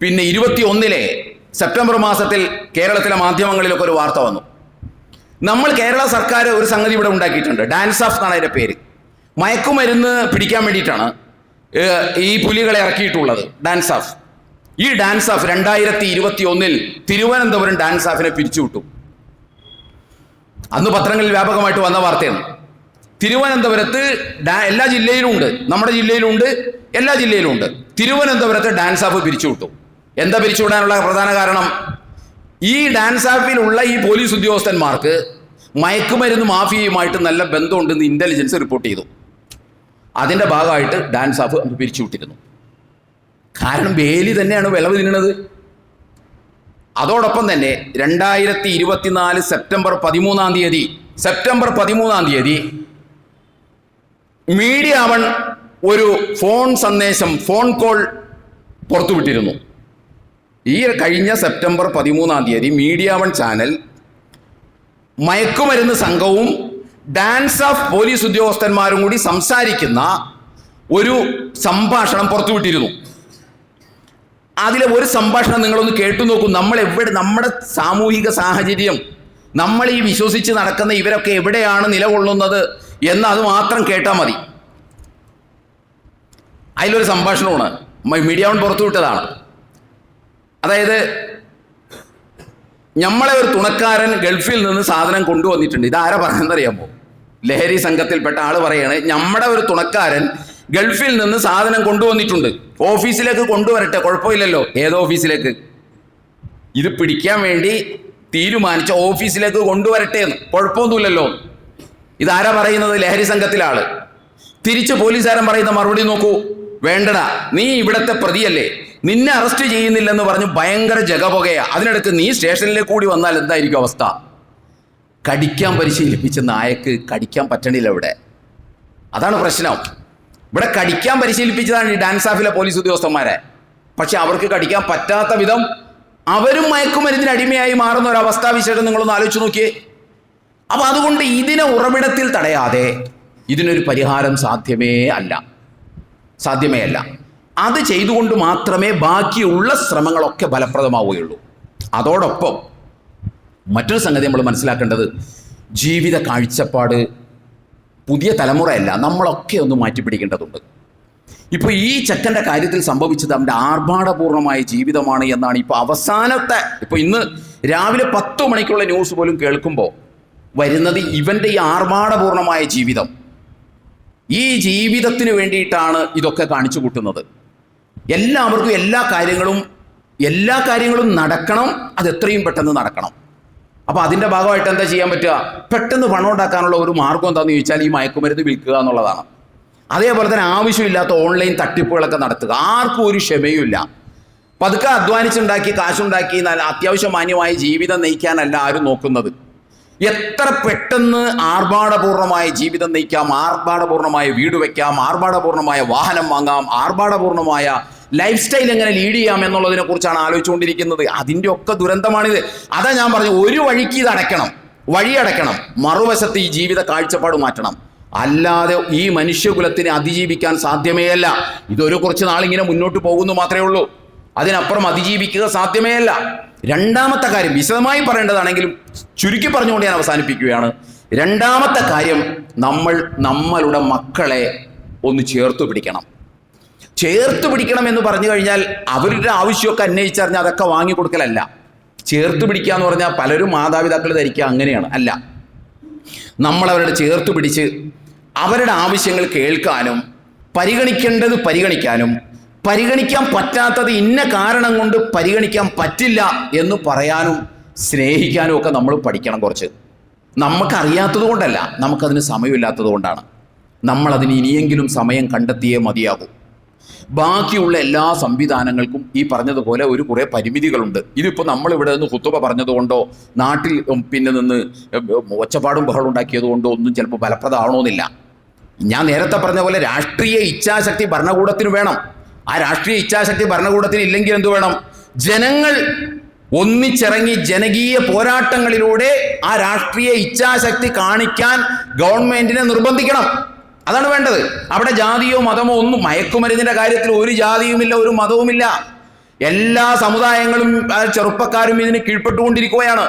A: 2021 സെപ്റ്റംബർ മാസത്തിൽ കേരളത്തിലെ മാധ്യമങ്ങളിലൊക്കെ ഒരു വാർത്ത വന്നു. നമ്മൾ കേരള സർക്കാർ ഒരു സംഗതി ഇവിടെ ഉണ്ടാക്കിയിട്ടുണ്ട്. ഡാൻസ് ഓഫ് എന്നാണ് അതിൻ്റെ പേര്. മയക്കുമരുന്ന് പിടിക്കാൻ വേണ്ടിയിട്ടാണ് ഈ പുലികളെ ഇറക്കിയിട്ടുള്ളത്. DANSAF. ഈ ഡാൻസ് ഓഫ് 2021 തിരുവനന്തപുരം ഡാൻസ് ഓഫിനെ പിരിച്ചുവിട്ടു. അന്ന് പത്രങ്ങളിൽ വ്യാപകമായിട്ട് വന്ന വാർത്തയാണ്. തിരുവനന്തപുരത്ത് എല്ലാ ജില്ലയിലും ഉണ്ട്, നമ്മുടെ ജില്ലയിലുണ്ട്, എല്ലാ ജില്ലയിലും ഉണ്ട്. തിരുവനന്തപുരത്ത് ഡാൻസ് ഓഫ് പിരിച്ചുവിട്ടു. എന്താ പിരിച്ചുവിടാനുള്ള പ്രധാന കാരണം? ഈ ഡാൻസ് ഓഫിലുള്ള ഈ പോലീസ് ഉദ്യോഗസ്ഥന്മാർക്ക് മയക്കുമരുന്ന് മാഫിയയുമായിട്ട് നല്ല ബന്ധമുണ്ടെന്ന് ഇന്റലിജൻസ് റിപ്പോർട്ട് ചെയ്തു. അതിൻ്റെ ഭാഗമായിട്ട് ഡാൻസ് ഓഫ് പിരിച്ചുവിട്ടിരുന്നു. കാരണം വേലി തന്നെയാണ് വിളവ് തിന്നുന്നത്. അതോടൊപ്പം തന്നെ 2024 സെപ്റ്റംബർ 13 തീയതി മീഡിയ വൺ ഒരു ഫോൺ കോൾ പുറത്തുവിട്ടിരുന്നു. ഈ കഴിഞ്ഞ സെപ്റ്റംബർ 13 മീഡിയ വൺ ചാനൽ മയക്കുമരുന്ന് സംഘവും ഡാൻസ് ഓഫ് പോലീസ് ഉദ്യോഗസ്ഥന്മാരും കൂടി സംസാരിക്കുന്ന ഒരു സംഭാഷണം പുറത്തുവിട്ടിരുന്നു. അതിലെ ഒരു സംഭാഷണം നിങ്ങളൊന്ന് കേട്ടു നോക്കൂ. നമ്മുടെ സാമൂഹിക സാഹചര്യം, നമ്മൾ ഈ വിശ്വസിച്ച് നടക്കുന്ന ഇവരൊക്കെ എവിടെയാണ് നിലകൊള്ളുന്നത് എന്ന് അത് മാത്രം കേട്ടാൽ മതി. അതിലൊരു സംഭാഷണമാണ് മീഡിയ വൺ പുറത്തുവിട്ടതാണ്. അതായത്, നമ്മളെ ഒരു തുണക്കാരൻ ഗൾഫിൽ നിന്ന് സാധനം കൊണ്ടുവന്നിട്ടുണ്ട്. ഇതാരാ പറയുന്നറിയാമോ? ലഹരി സംഘത്തിൽപ്പെട്ട ആൾ പറയാണ്, നമ്മുടെ ഒരു തുണക്കാരൻ ഗൾഫിൽ നിന്ന് സാധനം കൊണ്ടുവന്നിട്ടുണ്ട്, ഓഫീസിലേക്ക് കൊണ്ടുവരട്ടെ, കുഴപ്പമില്ലല്ലോ. ഏതോ ഓഫീസിലേക്ക്? ഇത് പിടിക്കാൻ വേണ്ടി തീരുമാനിച്ച ഓഫീസിലേക്ക് കൊണ്ടുവരട്ടെ എന്ന്, കുഴപ്പമൊന്നുമില്ലല്ലോ. ഇതാരാ പറയുന്നത്? ലഹരി സംഘത്തിലെ ആള്. തിരിച്ച് പോലീസുകാരൻ പറയുന്ന മറുപടി നോക്കൂ. വേണ്ടടാ, നീ ഇവിടത്തെ പ്രതിയല്ലേ, നിന്നെ അറസ്റ്റ് ചെയ്യുന്നില്ലെന്ന് പറഞ്ഞ് ഭയങ്കര ജഗപുകയാ. അതിനിടയ്ക്ക് നീ സ്റ്റേഷനിലേക്ക് കൂടി വന്നാൽ എന്തായിരിക്കും അവസ്ഥ? കടിക്കാൻ പരിശീലിപ്പിച്ച നായക്ക് കടിക്കാൻ പറ്റണില്ല ഇവിടെ. അതാണ് പ്രശ്നം. ഇവിടെ കടിക്കാൻ പരിശീലിപ്പിച്ചതാണ് ഈ ഡാൻസ് ഓഫിലെ പോലീസ് ഉദ്യോഗസ്ഥന്മാരെ. പക്ഷെ അവർക്ക് കടിക്കാൻ പറ്റാത്ത വിധം അവരും മയക്കുമരുന്നിന് അടിമയായി മാറുന്ന ഒരു അവസ്ഥാവിശേഷം നിങ്ങളൊന്ന് ആലോചിച്ച് നോക്കിയേ. അപ്പൊ അതുകൊണ്ട് ഇതിനെ ഉറവിടത്തിൽ തടയാതെ ഇതിനൊരു പരിഹാരം സാധ്യമേ അല്ല. അത് ചെയ്തുകൊണ്ട് മാത്രമേ ബാക്കിയുള്ള ശ്രമങ്ങളൊക്കെ ഫലപ്രദമാവുകയുള്ളൂ. അതോടൊപ്പം മറ്റൊരു സംഗതി നമ്മൾ മനസ്സിലാക്കേണ്ടത്, ജീവിത കാഴ്ചപ്പാട് പുതിയ തലമുറയല്ല, നമ്മളൊക്കെ ഒന്ന് മാറ്റിപ്പിടിക്കേണ്ടതുണ്ട്. ഇപ്പോൾ ഈ ചെക്കൻ്റെ കാര്യത്തിൽ സംഭവിച്ചത് അവൻ്റെ ആർഭാടപൂർണമായ ജീവിതമാണ് എന്നാണ് ഇപ്പോൾ അവസാനത്തെ, ഇപ്പോൾ ഇന്ന് രാവിലെ 10 മണിക്കുള്ള ന്യൂസ് പോലും കേൾക്കുമ്പോൾ വരുന്നത് ഇവൻ്റെ ഈ ആർഭാടപൂർണമായ ജീവിതം. ഈ ജീവിതത്തിന് വേണ്ടിയിട്ടാണ് ഇതൊക്കെ കാണിച്ചു കൂട്ടുന്നത്. എല്ലാവർക്കും എല്ലാ കാര്യങ്ങളും നടക്കണം, അത് എത്രയും പെട്ടെന്ന് നടക്കണം. അപ്പോൾ അതിൻ്റെ ഭാഗമായിട്ട് എന്താ ചെയ്യാൻ പറ്റുക? പെട്ടെന്ന് പണം ഉണ്ടാക്കാനുള്ള ഒരു മാർഗം എന്താണെന്ന് ചോദിച്ചാൽ ഈ മയക്കുമരുന്ന് വിൽക്കുക എന്നുള്ളതാണ്. അതേപോലെ തന്നെ ആവശ്യമില്ലാത്ത ഓൺലൈൻ തട്ടിപ്പുകളൊക്കെ നടത്തുക. ആർക്കും ഒരു ക്ഷമയുമില്ല. പതുക്കെ അധ്വാനിച്ചുണ്ടാക്കി കാശുണ്ടാക്കി അത്യാവശ്യം മാന്യമായ ജീവിതം നയിക്കാനല്ല ആരും നോക്കുന്നത്. എത്ര പെട്ടെന്ന് ആർഭാടപൂർണമായ ജീവിതം നയിക്കാം, ആർഭാടപൂർണമായ വീട് വയ്ക്കാം, ആർഭാടപൂർണമായ വാഹനം വാങ്ങാം, ആർഭാടപൂർണമായ ലൈഫ് സ്റ്റൈൽ എങ്ങനെ ലീഡ് ചെയ്യാം എന്നുള്ളതിനെ കുറിച്ചാണ് ആലോചിച്ചുകൊണ്ടിരിക്കുന്നത്. അതിൻ്റെ ഒക്കെ ദുരന്തമാണിത്. അതാ ഞാൻ പറഞ്ഞു, ഒരു വഴിക്ക് ഇത് വഴി അടയ്ക്കണം, മറുവശത്ത് ഈ ജീവിത കാഴ്ചപ്പാട് മാറ്റണം. അല്ലാതെ ഈ മനുഷ്യകുലത്തിന് അതിജീവിക്കാൻ സാധ്യമേ അല്ല. ഇതൊരു കുറച്ച് നാളിങ്ങനെ മുന്നോട്ട് പോകുന്നു മാത്രമേ ഉള്ളൂ. അതിനപ്പുറം അതിജീവിക്കുക സാധ്യമേ അല്ല. രണ്ടാമത്തെ കാര്യം വിശദമായി പറയേണ്ടതാണെങ്കിലും ചുരുക്കി പറഞ്ഞുകൊണ്ട് ഞാൻ അവസാനിപ്പിക്കുകയാണ്. രണ്ടാമത്തെ കാര്യം, നമ്മളുടെ മക്കളെ ഒന്ന് ചേർത്ത് പിടിക്കണം എന്ന് പറഞ്ഞു കഴിഞ്ഞാൽ അവരുടെ ആവശ്യമൊക്കെ അന്വയിച്ചറിഞ്ഞാൽ അതൊക്കെ വാങ്ങിക്കൊടുക്കലല്ല. ചേർത്ത് പിടിക്കുക എന്ന് പറഞ്ഞാൽ പലരും മാതാപിതാക്കൾ ധരിക്കുക അങ്ങനെയാണ്. അല്ല, നമ്മളവരുടെ ചേർത്ത് പിടിച്ച് അവരുടെ ആവശ്യങ്ങൾ കേൾക്കാനും പരിഗണിക്കേണ്ടത് പരിഗണിക്കാനും പരിഗണിക്കാൻ പറ്റാത്തത് ഇന്ന കാരണം കൊണ്ട് പരിഗണിക്കാൻ പറ്റില്ല എന്ന് പറയാനും സ്നേഹിക്കാനും ഒക്കെ നമ്മൾ പഠിക്കണം. കുറച്ച് നമുക്കറിയാത്തത് കൊണ്ടല്ല, നമുക്കതിന് സമയമില്ലാത്തത് കൊണ്ടാണ്. നമ്മളതിന് ഇനിയെങ്കിലും സമയം കണ്ടെത്തിയേ മതിയാകൂ. ബാക്കിയുള്ള എല്ലാ സംവിധാനങ്ങൾക്കും ഈ പറഞ്ഞതുപോലെ ഒരു കുറേ പരിമിതികളുണ്ട്. ഇതിപ്പോൾ നമ്മളിവിടെ നിന്ന് ഖുതുബ പറഞ്ഞതുകൊണ്ടോ നാട്ടിൽ പിന്നെ നിന്ന് ഒച്ചപ്പാടും ബഹളം ഉണ്ടാക്കിയത് കൊണ്ടോ ഒന്നും ചിലപ്പോൾ ഫലപ്രദമാവണമെന്നില്ല. ഞാൻ നേരത്തെ പറഞ്ഞ പോലെ രാഷ്ട്രീയ ഇച്ഛാശക്തി ഭരണകൂടത്തിന് വേണം. ആ രാഷ്ട്രീയ ഇച്ഛാശക്തി ഭരണകൂടത്തിന് ഇല്ലെങ്കിൽ എന്തു വേണം? ജനങ്ങൾ ഒന്നിച്ചിറങ്ങി ജനകീയ പോരാട്ടങ്ങളിലൂടെ ആ രാഷ്ട്രീയ ഇച്ഛാശക്തി കാണിക്കാൻ ഗവൺമെന്റിനെ നിർബന്ധിക്കണം. അതാണ് വേണ്ടത്. അവിടെ ജാതിയോ മതമോ ഒന്നും, മയക്കുമരുന്നിന്റെ കാര്യത്തിൽ ഒരു ജാതിയുമില്ല, ഒരു മതവുമില്ല. എല്ലാ സമുദായങ്ങളും ചെറുപ്പക്കാരും ഇതിന് കീഴ്പ്പെട്ടുകൊണ്ടിരിക്കുകയാണ്.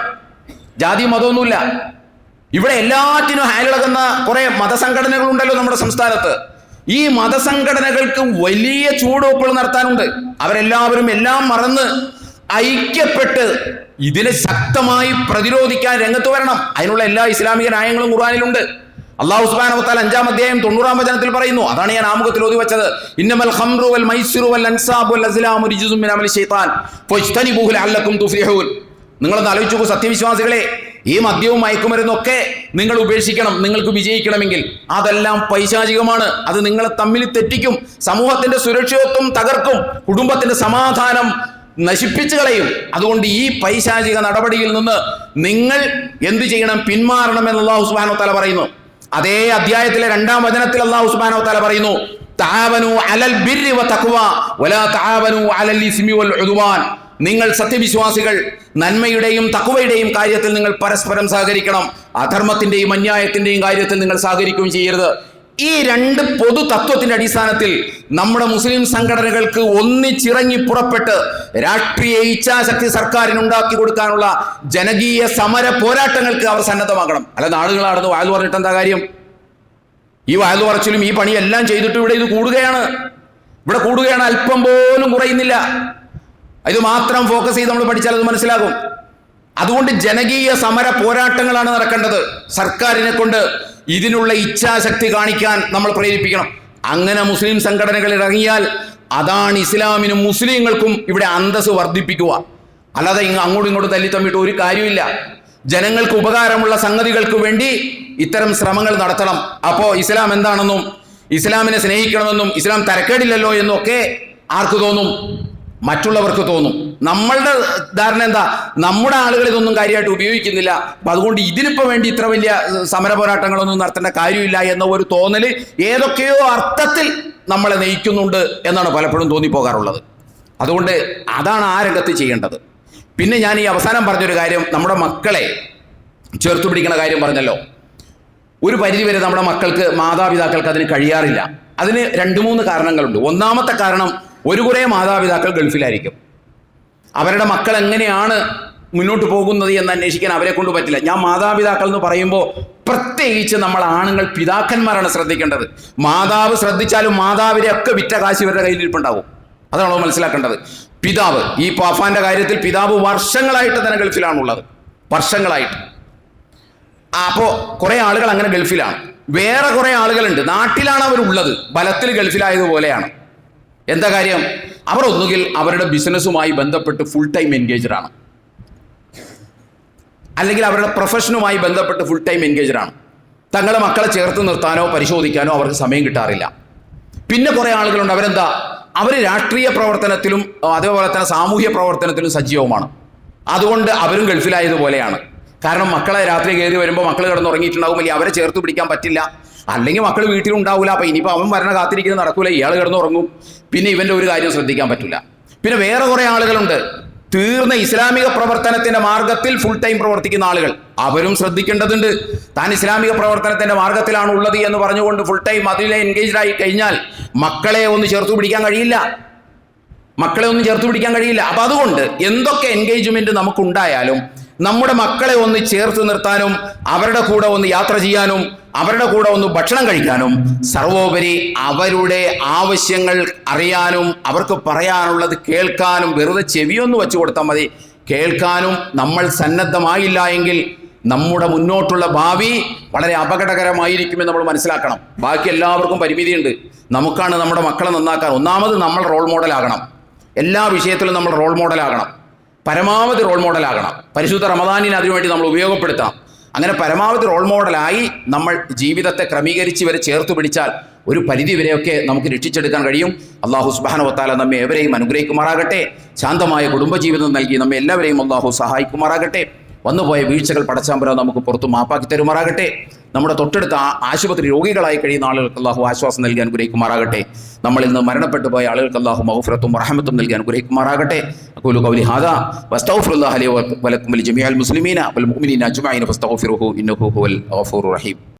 A: ജാതി മതമൊന്നുമില്ല. ഇവിടെ എല്ലാറ്റിനും ഹാലിളകുന്ന കുറെ മതസംഘടനകളുണ്ടല്ലോ നമ്മുടെ സംസ്ഥാനത്ത്. ഈ മതസംഘടനകൾക്ക് വലിയ ചൂടുവെപ്പുകൾ നടത്താനുണ്ട്. അവരെല്ലാവരും എല്ലാം മറന്ന് ഐക്യപ്പെട്ട് ഇതിനെ ശക്തമായി പ്രതിരോധിക്കാൻ രംഗത്ത് വരണം. അതിനുള്ള എല്ലാ ഇസ്ലാമിക ന്യായങ്ങളും ഖുർആനിലുണ്ട്. അല്ലാഹു സുബ്ഹാനഹു വ തആല 5-ാം അധ്യായം 90-ാം വചനത്തിൽ പറയുന്നു. അതാണ് ഞാൻ ആമുഖത്തിൽ ഓതി വെച്ചത്. ഇന്നമൽ ഖംറു വൽ മൈസിറു വൽ അൻസാബു വൽ അസ്ലാമു റിജ്സും മിൻ അമലി ശൈത്താൻ ഫജ്തനിബൂഹു ലഅല്ലക്കും തുഫ്ലിഹൂൻ. നിങ്ങളൊന്ന് ആലോചിച്ചു നോക്കൂ സത്യവിശ്വാസികളെ, ഈ മദ്യവും മയക്കുമരുന്നൊക്കെ നിങ്ങൾ ഉപേക്ഷിക്കണം. നിങ്ങൾക്ക് വിജയിക്കണമെങ്കിൽ അതെല്ലാം പൈശാചികമാണ്. അത് നിങ്ങളെ തമ്മിൽ തെറ്റിക്കും, സമൂഹത്തിന്റെ സുരക്ഷിതത്വം തകർക്കും, കുടുംബത്തിന്റെ സമാധാനം നശിപ്പിച്ചു കളയും. അതുകൊണ്ട് ഈ പൈശാചിക നടപടിയിൽ നിന്ന് നിങ്ങൾ എന്തു ചെയ്യണം? പിന്മാറണം എന്ന് അല്ലാഹു സുബ്ഹാനഹു വ തആല പറയുന്നു. അതേ അധ്യായത്തിലെ 2-ാം വചനത്തിൽ അല്ലാഹു സുബ്ഹാനഹു വ തആല പറയുന്നു, തആവനു അലൽ ബിർരി വ തഖ്വ വലാ തആവനു അലൽ ഇസ്മി വൽ ഉദ്വാൻ. നിങ്ങൾ സത്യവിശ്വാസികൾ നന്മയുടെയും തഖ്വയുടെയും കാര്യത്തിൽ നിങ്ങൾ പരസ്പരം സഹകരിക്കണം. അധർമ്മത്തിന്റെയും അന്യായത്തിന്റെയും കാര്യത്തിൽ നിങ്ങൾ സഹകരിക്കുകയും ചെയ്യരുത്. ഈ രണ്ട് പൊതു തത്വത്തിന്റെ അടിസ്ഥാനത്തിൽ നമ്മുടെ മുസ്ലിം സംഘടനകൾക്ക് ഒന്നിച്ചിറങ്ങി പുറപ്പെട്ട് രാഷ്ട്രീയ ഇച്ഛാശക്തി സർക്കാരിന് ഉണ്ടാക്കി കൊടുക്കാനുള്ള ജനകീയ സമര പോരാട്ടങ്ങൾക്ക് അവർ സന്നദ്ധമാകണം. അല്ലാതെ ആളുകൾ നടന്ന് വായു പറഞ്ഞിട്ട് എന്താ കാര്യം? ഈ വായു പറച്ചിലും ഈ പണിയെല്ലാം ചെയ്തിട്ട് ഇവിടെ ഇത് കൂടുകയാണ്. അല്പം പോലും കുറയുന്നില്ല. ഇത് മാത്രം ഫോക്കസ് ചെയ്ത് നമ്മൾ പഠിച്ചാൽ അത് മനസ്സിലാകും. അതുകൊണ്ട് ജനകീയ സമര പോരാട്ടങ്ങളാണ് നടക്കേണ്ടത്. സർക്കാരിനെ കൊണ്ട് ഇതിനുള്ള ഇച്ഛാശക്തി കാണിക്കാൻ നമ്മൾ പ്രേരിപ്പിക്കണം. അങ്ങനെ മുസ്ലിം സംഘടനകൾ ഇറങ്ങിയാൽ അതാണ് ഇസ്ലാമിനും മുസ്ലിങ്ങൾക്കും ഇവിടെ അന്തസ്സ് വർദ്ധിപ്പിക്കുക. അല്ലാതെ അങ്ങോട്ടും ഇങ്ങോട്ടും തല്ലി തമ്മിട്ട് ഒരു കാര്യമില്ല. ജനങ്ങൾക്ക് ഉപകാരമുള്ള സംഗതികൾക്ക് വേണ്ടി ഇത്തരം ശ്രമങ്ങൾ നടത്തണം. അപ്പോൾ ഇസ്ലാം എന്താണെന്നും ഇസ്ലാമിനെ സ്നേഹിക്കണമെന്നും ഇസ്ലാം തരക്കേടില്ലല്ലോ എന്നൊക്കെ ആർക്ക് തോന്നും? മറ്റുള്ളവർക്ക് തോന്നും. നമ്മളുടെ ധാരണ എന്താ? നമ്മുടെ ആളുകൾ ഇതൊന്നും കാര്യമായിട്ട് ഉപയോഗിക്കുന്നില്ല, അപ്പം അതുകൊണ്ട് ഇതിനിപ്പോൾ വേണ്ടി ഇത്ര വലിയ സമര പോരാട്ടങ്ങളൊന്നും നടത്തേണ്ട കാര്യമില്ല എന്ന ഒരു തോന്നൽ ഏതൊക്കെയോ അർത്ഥത്തിൽ നമ്മളെ നയിക്കുന്നുണ്ട് എന്നാണ് പലപ്പോഴും തോന്നിപ്പോകാറുള്ളത്. അതുകൊണ്ട് അതാണ് ആ രംഗത്ത് ചെയ്യേണ്ടത്. പിന്നെ ഞാൻ ഈ അവസാനം പറഞ്ഞൊരു കാര്യം, നമ്മുടെ മക്കളെ ചേർത്ത് പിടിക്കുന്ന കാര്യം പറഞ്ഞല്ലോ. ഒരു പരിധിവരെ നമ്മുടെ മക്കൾക്ക്, മാതാപിതാക്കൾക്ക് അതിന് കഴിയാറില്ല. അതിന് 2-3 കാരണങ്ങളുണ്ട്. ഒന്നാമത്തെ കാരണം, ഒരു കുറേ മാതാപിതാക്കൾ ഗൾഫിലായിരിക്കും. അവരുടെ മക്കൾ എങ്ങനെയാണ് മുന്നോട്ട് പോകുന്നത് എന്ന് അന്വേഷിക്കാൻ അവരെ കൊണ്ട് പറ്റില്ല. ഞാൻ മാതാപിതാക്കൾ എന്ന് പറയുമ്പോൾ പ്രത്യേകിച്ച് നമ്മൾ ആണുങ്ങൾ, പിതാക്കന്മാരാണ് ശ്രദ്ധിക്കേണ്ടത്. മാതാവ് ശ്രദ്ധിച്ചാലും മാതാവിനെ ഒക്കെ വിറ്റ കാശ് ഇവരുടെ കയ്യിലിരിപ്പുണ്ടാവും. അതാണോ മനസ്സിലാക്കേണ്ടത്? പിതാവ്, ഈ പാഫാന്റെ കാര്യത്തിൽ പിതാവ് വർഷങ്ങളായിട്ട് തന്നെ ഗൾഫിലാണുള്ളത്, വർഷങ്ങളായിട്ട്. അപ്പോൾ കുറേ ആളുകൾ അങ്ങനെ ഗൾഫിലാണ്. വേറെ കുറേ ആളുകളുണ്ട് നാട്ടിലാണ് അവരുള്ളത്, ബലത്തിൽ ഗൾഫിലായതുപോലെയാണ്. എന്താ കാര്യം? അവർ ഒന്നുകിൽ അവരുടെ ബിസിനസ്സുമായി ബന്ധപ്പെട്ട് ഫുൾ ടൈം എൻഗേജ്ഡ് ആണ്, അല്ലെങ്കിൽ അവരുടെ പ്രൊഫഷനുമായി ബന്ധപ്പെട്ട് ഫുൾ ടൈം എൻഗേജ്ഡ് ആണ്. തങ്ങളുടെ മക്കളെ ചേർത്ത് നിർത്താനോ പരിശോധിക്കാനോ അവർക്ക് സമയം കിട്ടാറില്ല. പിന്നെ കുറേ ആളുകളുണ്ട്, അവരെന്താ, അവർ രാഷ്ട്രീയ പ്രവർത്തനത്തിലും അതേപോലെ തന്നെ സാമൂഹ്യ പ്രവർത്തനത്തിലും സജീവമാണ്. അതുകൊണ്ട് അവരും ഗൾഫിലായതുപോലെയാണ്. കാരണം മക്കളെ രാത്രി കയറി വരുമ്പോൾ മക്കൾ കിടന്നുറങ്ങിയിട്ടുണ്ടാവും, അല്ലെങ്കിൽ അവരെ ചേർത്ത് പിടിക്കാൻ പറ്റില്ല, അല്ലെങ്കിൽ മക്കൾ വീട്ടിലുണ്ടാവില്ല. അപ്പം ഇനിയിപ്പോൾ അവൻ വരണ കാത്തിരിക്കുന്നത് നടക്കൂല, ഇയാൾ കിടന്നുറങ്ങും, പിന്നെ ഇവൻ്റെ ഒരു കാര്യം ശ്രദ്ധിക്കാൻ പറ്റില്ല. പിന്നെ വേറെ കുറേ ആളുകളുണ്ട് തീർന്ന ഇസ്ലാമിക പ്രവർത്തനത്തിന്റെ മാർഗത്തിൽ ഫുൾ ടൈം പ്രവർത്തിക്കുന്ന ആളുകൾ. അവരും ശ്രദ്ധിക്കേണ്ടതുണ്ട്. താൻ ഇസ്ലാമിക പ്രവർത്തനത്തിന്റെ മാർഗത്തിലാണ് ഉള്ളത് എന്ന് പറഞ്ഞുകൊണ്ട് ഫുൾ ടൈം അതിലെ എൻഗേജ്ഡ് ആയി കഴിഞ്ഞാൽ മക്കളെ ഒന്ന് ചേർത്ത് പിടിക്കാൻ കഴിയില്ല, മക്കളെ ഒന്നും ചേർത്ത് പിടിക്കാൻ കഴിയില്ല. അപ്പൊ അതുകൊണ്ട് എന്തൊക്കെ എൻഗേജ്മെന്റ് നമുക്കുണ്ടായാലും നമ്മുടെ മക്കളെ ഒന്ന് ചേർത്ത് നിർത്താനും അവരുടെ കൂടെ ഒന്ന് യാത്ര ചെയ്യാനും അവരുടെ കൂടെ ഒന്ന് ഭക്ഷണം കഴിക്കാനും സർവോപരി അവരുടെ ആവശ്യങ്ങൾ അറിയാനും അവർക്ക് പറയാനുള്ളത് കേൾക്കാനും, വെറുതെ ചെവിയൊന്ന് വെച്ചു കൊടുത്താൽ മതി, കേൾക്കാനും നമ്മൾ സന്നദ്ധമായില്ല എങ്കിൽ നമ്മുടെ മുന്നോട്ടുള്ള ഭാവി വളരെ അപകടകരമായിരിക്കുമെന്ന് നമ്മൾ മനസ്സിലാക്കണം. ബാക്കി എല്ലാവർക്കും പരിമിതിയുണ്ട്. നമുക്കാണ് നമ്മുടെ മക്കളെ നന്നാക്കാൻ. ഒന്നാമത് നമ്മൾ റോൾ മോഡലാകണം, എല്ലാ വിഷയത്തിലും നമ്മൾ റോൾ മോഡലാകണം, പരമാവധി റോൾ മോഡലാകണം. പരിശുദ്ധ റമദാനിനെ അതിനുവേണ്ടി നമ്മൾ ഉപയോഗപ്പെടുത്താം. അങ്ങനെ പരമാവധി റോൾ മോഡലായി നമ്മൾ ജീവിതത്തെ ക്രമീകരിച്ച് വരെ ചേർത്ത് പിടിച്ചാൽ ഒരു പരിധി വരെയൊക്കെ നമുക്ക് രക്ഷിച്ചെടുക്കാൻ കഴിയും. അള്ളാഹു സുബ്ഹാനഹു വ തആല നമ്മെ ഏവരെയും അനുഗ്രഹിക്കുമാറാകട്ടെ. ശാന്തമായ കുടുംബജീവിതം നൽകി നമ്മെ എല്ലാവരെയും അള്ളാഹു സഹായിക്കുമാറാകട്ടെ. വന്നുപോയ വീഴ്ചകൾ പടച്ചാമ്പുരാൻ നമുക്ക് പുറത്ത് മാപ്പാക്കി തരുമാറാകട്ടെ. നമ്മുടെ തൊട്ടടുത്ത ആശുപത്രി രോഗികളായി കഴിയുന്ന ആളുകൾക്ക് അള്ളാഹു ആശ്വാസം നൽകി അനുഗ്രഹിക്കുമാറാകട്ടെ. നമ്മളിൽ നിന്ന് മരണപ്പെട്ടു പോയ ആളുകൾക്ക് അള്ളാഹു മഗ്ഫിറത്തും റഹ്മത്തും നൽകി അനുഗ്രഹിക്കുമാറാകട്ടെ. അഖൂലു ഖൗലി ഹാദാ വസ്തഗ്ഫിറുല്ലാഹ ലി വലക്കും വലിജമീഇൽ മുസ്ലിമീന വൽ മുഅ്മിനീന അജ്മഈന ഫസ്തഗ്ഫിറുഹു ഇന്നഹു ഹുവൽ ഗഫൂറുർ റഹീം.